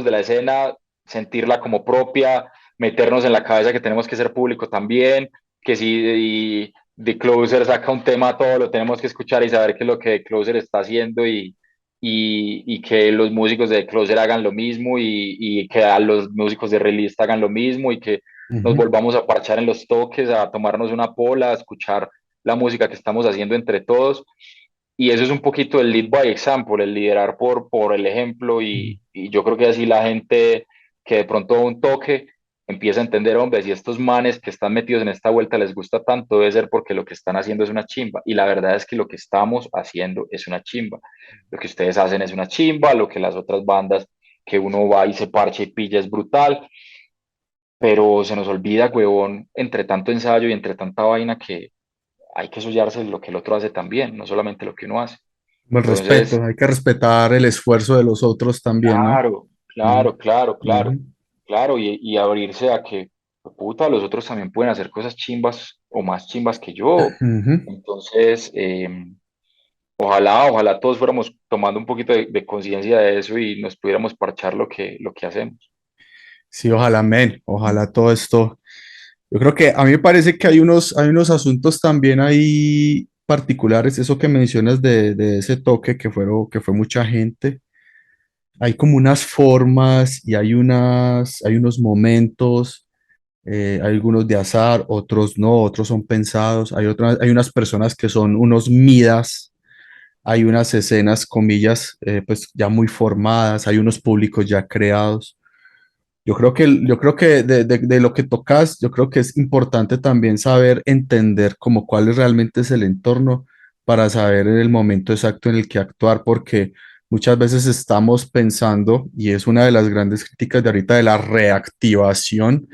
[SPEAKER 2] de la escena, sentirla como propia, meternos en la cabeza que tenemos que ser público también, que si The Closer saca un tema, todo lo tenemos que escuchar y saber qué es lo que The Closer está haciendo y que los músicos de The Closer hagan lo mismo y que a los músicos de Release hagan lo mismo y que nos
[SPEAKER 1] ujú,
[SPEAKER 2] volvamos a parchar en los toques, a tomarnos una pola, a escuchar la música que estamos haciendo entre todos. Y eso es un poquito el lead by example, el liderar por el ejemplo. Y yo creo que así la gente que de pronto un toque empieza a entender, hombre, si estos manes que están metidos en esta vuelta les gusta tanto, debe ser porque lo que están haciendo es una chimba. Y la verdad es que lo que estamos haciendo es una chimba. Lo que ustedes hacen es una chimba, lo que las otras bandas que uno va y se parcha y pilla es brutal, pero se nos olvida, huevón, entre tanto ensayo y entre tanta vaina que hay que sollarse lo que el otro hace también, no solamente lo que uno hace.
[SPEAKER 1] Como el
[SPEAKER 2] Entonces,
[SPEAKER 1] respeto, hay que respetar el esfuerzo de los otros también, ¿no?
[SPEAKER 2] claro,
[SPEAKER 1] Ujú,
[SPEAKER 2] claro, claro, claro,
[SPEAKER 1] ujú,
[SPEAKER 2] claro, y abrirse a que, puta, los otros también pueden hacer cosas chimbas o más chimbas que yo.
[SPEAKER 1] ujú.
[SPEAKER 2] Entonces, ojalá todos fuéramos tomando un poquito de conciencia de eso y nos pudiéramos parchar lo que hacemos.
[SPEAKER 1] Sí, ojalá, men, ojalá todo esto. Yo creo que a mí me parece que hay unos asuntos también ahí particulares, eso que mencionas de ese toque que fue mucha gente. Hay como unas formas y hay unos momentos, hay algunos de azar, otros no, otros son pensados, hay unas personas que son unos midas, hay unas escenas, comillas, pues ya muy formadas, hay unos públicos ya creados. Yo creo que de lo que tocas, yo creo que es importante también saber entender como cuál es realmente es el entorno para saber en el momento exacto en el que actuar, porque muchas veces estamos pensando, y es una de las grandes críticas de ahorita de la reactivación,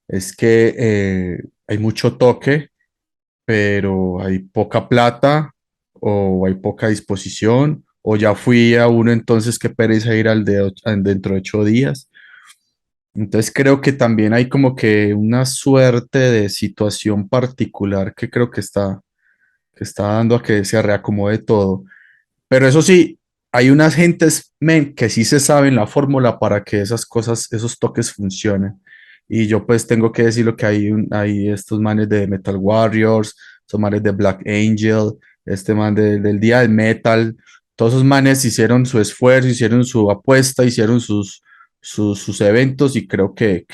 [SPEAKER 1] es que hay mucho toque, pero hay poca plata o hay poca disposición, o ya fui a uno entonces qué pereza ir dentro de 8 días. Entonces creo que también hay como que una suerte de situación particular que creo que está dando a que se reacomode todo. Pero eso sí, hay unas gentes, men, que sí se saben la fórmula para que esas cosas, esos toques funcionen. Y yo pues tengo que decir lo que hay estos manes de Metal Warriors, estos manes de Black Angel, este man del Día del Metal, todos esos manes hicieron su esfuerzo, hicieron su apuesta, hicieron sus eventos y creo que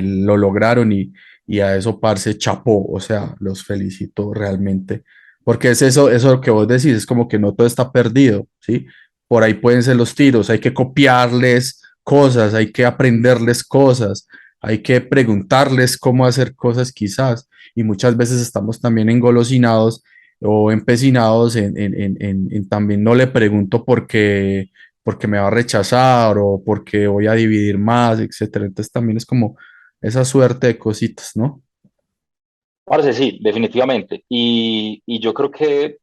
[SPEAKER 1] lo lograron y a eso, parce, chapó, o sea, los felicito realmente. Porque es eso lo que vos decís, es como que no todo está perdido, ¿sí? Por ahí pueden ser los tiros, hay que copiarles cosas, hay que aprenderles cosas, hay que preguntarles cómo hacer cosas quizás. Y muchas veces estamos también engolosinados o empecinados en también no le pregunto porque me va a rechazar o porque voy a dividir más, etcétera. Entonces también es como esa suerte de cositas, ¿no?
[SPEAKER 2] Parce, sí, definitivamente. Y yo creo que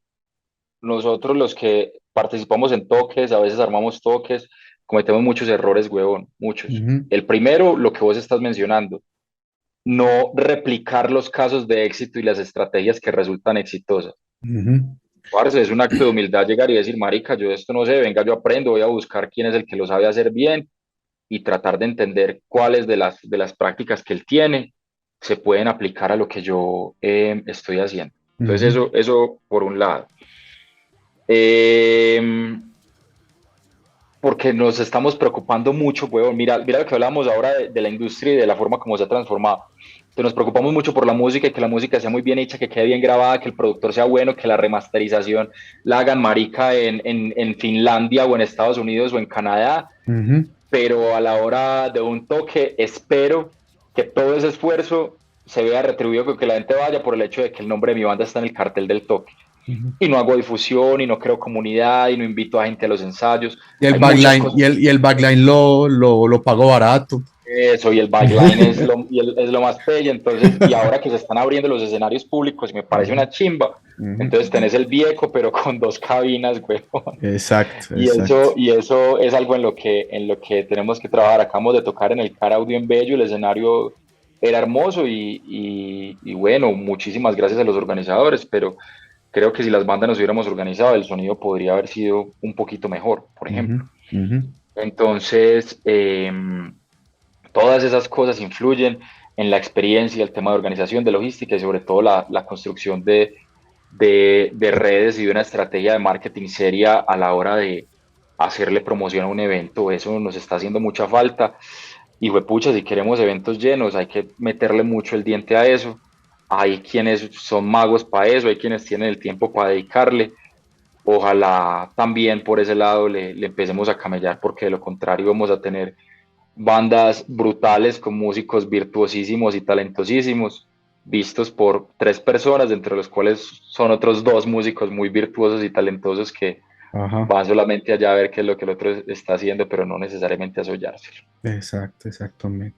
[SPEAKER 2] nosotros los que participamos en toques, a veces armamos toques, cometemos muchos errores, huevón, muchos.
[SPEAKER 1] Ujú,
[SPEAKER 2] El primero, lo que vos estás mencionando, no replicar los casos de éxito y las estrategias que resultan exitosas.
[SPEAKER 1] ujú,
[SPEAKER 2] Parce, es un acto de humildad llegar y decir, marica, yo esto no sé, venga, yo aprendo, voy a buscar quién es el que lo sabe hacer bien y tratar de entender cuáles de las prácticas que él tiene se pueden aplicar a lo que yo estoy haciendo. Entonces,
[SPEAKER 1] ujú.
[SPEAKER 2] eso por un lado. Eh, Porque nos estamos preocupando mucho, huevón. Mira lo que hablamos ahora de la industria y de la forma como se ha transformado. Entonces nos preocupamos mucho por la música y que la música sea muy bien hecha, que quede bien grabada, que el productor sea bueno, que la remasterización la hagan marica en Finlandia o en Estados Unidos o en Canadá.
[SPEAKER 1] Ujú,
[SPEAKER 2] Pero a la hora de un toque, espero que todo ese esfuerzo se vea retribuido con que la gente vaya por el hecho de que el nombre de mi banda está en el cartel del toque
[SPEAKER 1] ujú.
[SPEAKER 2] y no hago difusión y no creo comunidad y no invito a gente a los ensayos.
[SPEAKER 1] Y el
[SPEAKER 2] Hay muchas
[SPEAKER 1] backline,
[SPEAKER 2] cosas.
[SPEAKER 1] y el backline lo pago barato.
[SPEAKER 2] Eso, y el backline es lo más pelle. Entonces, y ahora que se están abriendo los escenarios públicos, y me parece
[SPEAKER 1] Ujú,
[SPEAKER 2] una chimba.
[SPEAKER 1] ujú.
[SPEAKER 2] Entonces tenés el viejo, pero con dos cabinas, huevón.
[SPEAKER 1] Exacto,
[SPEAKER 2] Y
[SPEAKER 1] exacto.
[SPEAKER 2] eso es algo en lo que tenemos que trabajar. Acabamos de tocar en el Car Audio en Bello, el escenario era hermoso y bueno, muchísimas gracias a los organizadores, pero creo que si las bandas nos hubiéramos organizado, el sonido podría haber sido un poquito mejor, por
[SPEAKER 1] Ujú,
[SPEAKER 2] ejemplo.
[SPEAKER 1] ujú,
[SPEAKER 2] Entonces, todas esas cosas influyen en la experiencia, el tema de organización, de logística y sobre todo la construcción de redes y de una estrategia de marketing seria a la hora de hacerle promoción a un evento. Eso nos está haciendo mucha falta. Y pucha, si queremos eventos llenos, hay que meterle mucho el diente a eso. hay quienes son magos para eso, hay quienes tienen el tiempo para dedicarle. Ojalá también por ese lado le empecemos a camellar, porque de lo contrario vamos a tener bandas brutales con músicos virtuosísimos y talentosísimos, vistos por 3 personas, entre los cuales son otros 2 músicos muy virtuosos y talentosos que
[SPEAKER 1] Ajá,
[SPEAKER 2] van solamente allá a ver qué es lo que el otro está haciendo, pero no necesariamente a sollárselo.
[SPEAKER 1] exacto, exacto, men.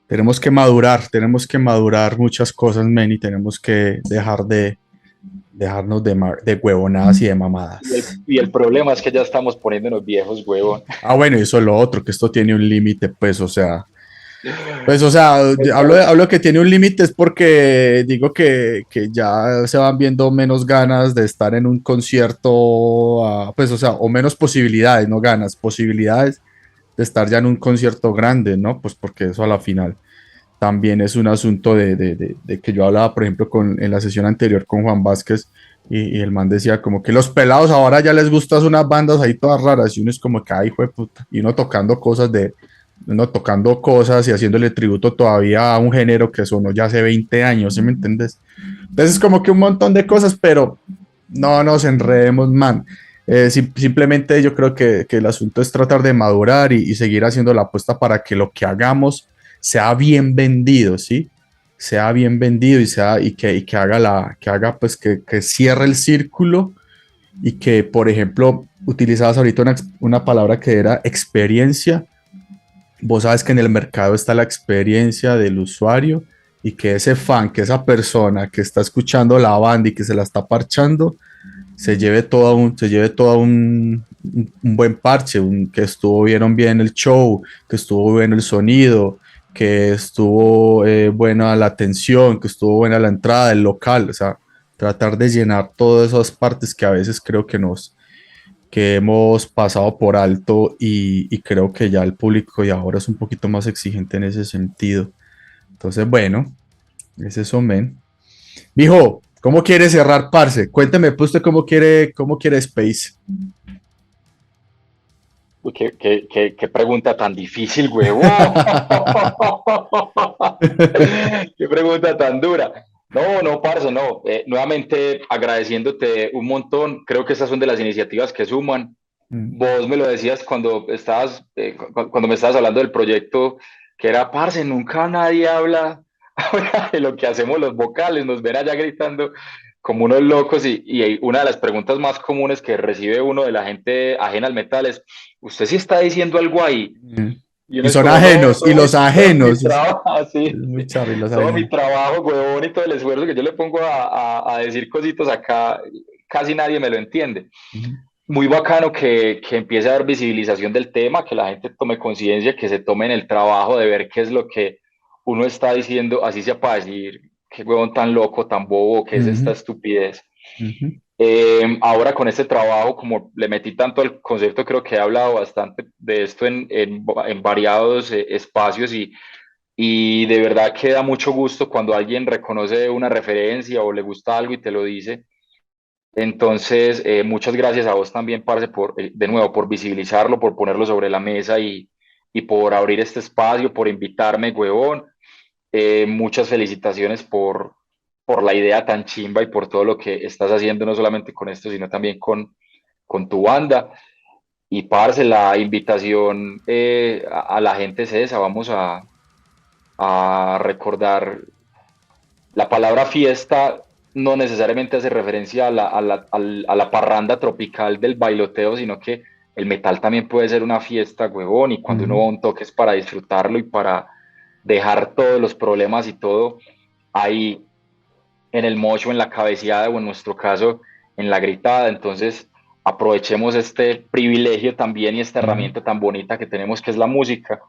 [SPEAKER 1] Tenemos que madurar muchas cosas, men, y tenemos que dejarnos de huevonadas y de mamadas.
[SPEAKER 2] Y el problema es que ya estamos poniéndonos viejos, huevón.
[SPEAKER 1] Ah, bueno, y eso es lo otro, que esto tiene un límite, pues, o sea, hablo que tiene un límite es porque digo que ya se van viendo menos ganas de estar en un concierto, pues, o sea, o menos posibilidades, no ganas, posibilidades de estar ya en un concierto grande, ¿no? Pues porque eso a la final también es un asunto de que yo hablaba, por ejemplo, en la sesión anterior con Juan Vázquez y el man decía como que los pelados ahora ya les gustan unas bandas ahí todas raras y uno es como que, ay, hijo de puta, y uno tocando cosas y haciéndole tributo todavía a un género que sonó ya hace 20 años, ¿sí me entiendes? Entonces es como que un montón de cosas, pero no nos enredemos, man. Simplemente yo creo que el asunto es tratar de madurar y seguir haciendo la apuesta para que lo que hagamos sea bien vendido, ¿sí? Sea bien vendido y que haga pues que cierre el círculo y que, por ejemplo, utilizabas ahorita una palabra que era experiencia. Vos sabes que en el mercado está la experiencia del usuario y que ese fan, que esa persona que está escuchando la banda y que se la está parchando, se lleve todo un buen parche, que estuvo bien el show, que estuvo bien el sonido, que estuvo buena la atención, que estuvo buena la entrada, el local, o sea, tratar de llenar todas esas partes que a veces creo que hemos pasado por alto y creo que ya el público y ahora es un poquito más exigente en ese sentido. Entonces, bueno, es eso, men. Mijo, ¿cómo quiere cerrar, parce? Cuénteme, pues, usted cómo quiere Space.
[SPEAKER 2] Uy, qué pregunta tan difícil, huevón. Qué pregunta tan dura. No, no, parce, no. Nuevamente agradeciéndote un montón. Creo que estas son de las iniciativas que suman. Vos me lo decías cuando cuando me estabas hablando del proyecto, que era, parce, nunca nadie habla ahora de lo que hacemos los vocales, nos ven allá gritando como unos locos y una de las preguntas más comunes que recibe uno de la gente ajena al metal es, ¿usted sí está diciendo algo ahí? Y
[SPEAKER 1] Y
[SPEAKER 2] uno es
[SPEAKER 1] son
[SPEAKER 2] como, no,
[SPEAKER 1] ajenos, y los
[SPEAKER 2] todo mi
[SPEAKER 1] ajenos.
[SPEAKER 2] trabajo,
[SPEAKER 1] Es
[SPEAKER 2] así,
[SPEAKER 1] muy charri, los
[SPEAKER 2] todo mi
[SPEAKER 1] ajenos.
[SPEAKER 2] trabajo, huevón, y todo el esfuerzo que yo le pongo a decir cositas acá, casi nadie me lo entiende. Muy bacano que empiece a haber visibilización del tema, que la gente tome conciencia, que se tome en el trabajo de ver qué es lo que uno está diciendo, así sea para decir qué huevón tan loco, tan bobo, qué es esta estupidez. Ahora con este trabajo, como le metí tanto al concepto, creo que he hablado bastante de esto en variados espacios y de verdad que da mucho gusto cuando alguien reconoce una referencia o le gusta algo y te lo dice. Entonces, muchas gracias a vos también, parce, de nuevo, por visibilizarlo, por ponerlo sobre la mesa y por abrir este espacio, por invitarme, huevón. Muchas felicitaciones por la idea tan chimba y por todo lo que estás haciendo, no solamente con esto, sino también con tu banda. Y, parce, la invitación a la gente es esa, vamos a recordar la palabra fiesta no necesariamente hace referencia a la parranda tropical del bailoteo, sino que el metal también puede ser una fiesta, huevón, y cuando uno va a un toque es para disfrutarlo y para dejar todos los problemas y todo ahí en el mocho, en la cabeceada o en nuestro caso en la gritada. Entonces aprovechemos este privilegio también y esta herramienta tan bonita que tenemos que es la música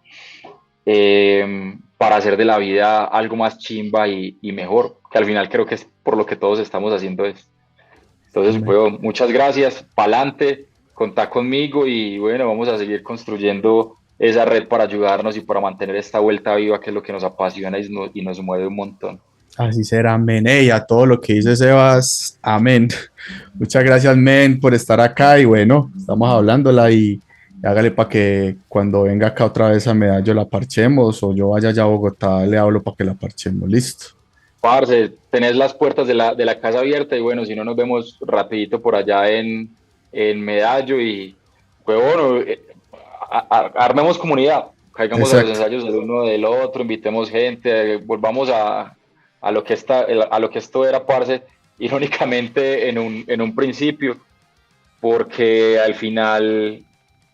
[SPEAKER 2] para hacer de la vida algo más chimba y mejor, que al final creo que es por lo que todos estamos haciendo esto. Entonces, bueno, muchas gracias, pa'lante, contá conmigo y bueno, vamos a seguir construyendo esa red para ayudarnos y para mantener esta vuelta viva que es lo que nos apasiona y nos mueve un montón.
[SPEAKER 1] Así será, men. Y a todo lo que dice Sebas, amén. Muchas gracias, men, por estar acá. Y bueno, estamos hablándola y hágale para que cuando venga acá otra vez a Medallo la parchemos o yo vaya allá a Bogotá, le hablo para que la parchemos. Listo.
[SPEAKER 2] parce, tenés las puertas de la casa abiertas y bueno, si no nos vemos rapidito por allá en Medallo y pues bueno, armemos comunidad, caigamos a los
[SPEAKER 1] Exacto.
[SPEAKER 2] ensayos del uno del otro, invitemos gente, volvamos a lo que a lo que esto era, parce, irónicamente en un principio, porque al final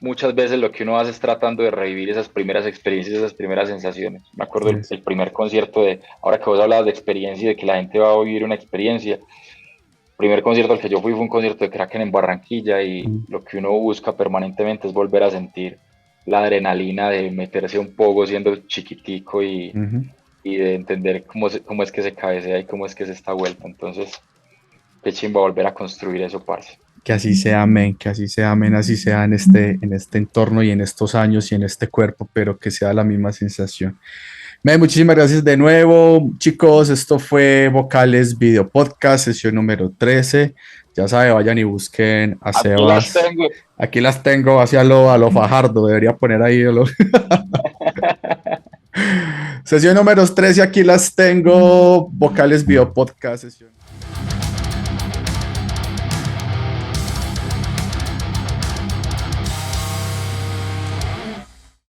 [SPEAKER 2] muchas veces lo que uno hace es tratando de revivir esas primeras experiencias, esas primeras sensaciones. Me acuerdo
[SPEAKER 1] Es-
[SPEAKER 2] el primer concierto de, ahora que vos hablabas de experiencia y de que la gente va a vivir una experiencia, el primer concierto al que yo fui fue un concierto de Kraken en Barranquilla y
[SPEAKER 1] mm,
[SPEAKER 2] lo que uno busca permanentemente es volver a sentir la adrenalina de meterse un poco siendo chiquitico
[SPEAKER 1] ujú.
[SPEAKER 2] y de entender cómo es que se cabecea y cómo es que se está vuelta. Entonces, qué chimba volver a construir eso, parce.
[SPEAKER 1] Que así sea, amén, que así sea, amén, así sea en este entorno y en estos años y en este cuerpo, pero que sea la misma sensación. Men, muchísimas gracias de nuevo, chicos. Esto fue Vocales Video Podcast, sesión número 13. Ya saben, vayan y busquen a
[SPEAKER 2] Aquí las
[SPEAKER 1] Sebas.
[SPEAKER 2] tengo.
[SPEAKER 1] Aquí las tengo hacia a lo Fajardo, debería poner ahí. Sesión número 13, aquí las tengo. Vocales Video Podcast, sesión.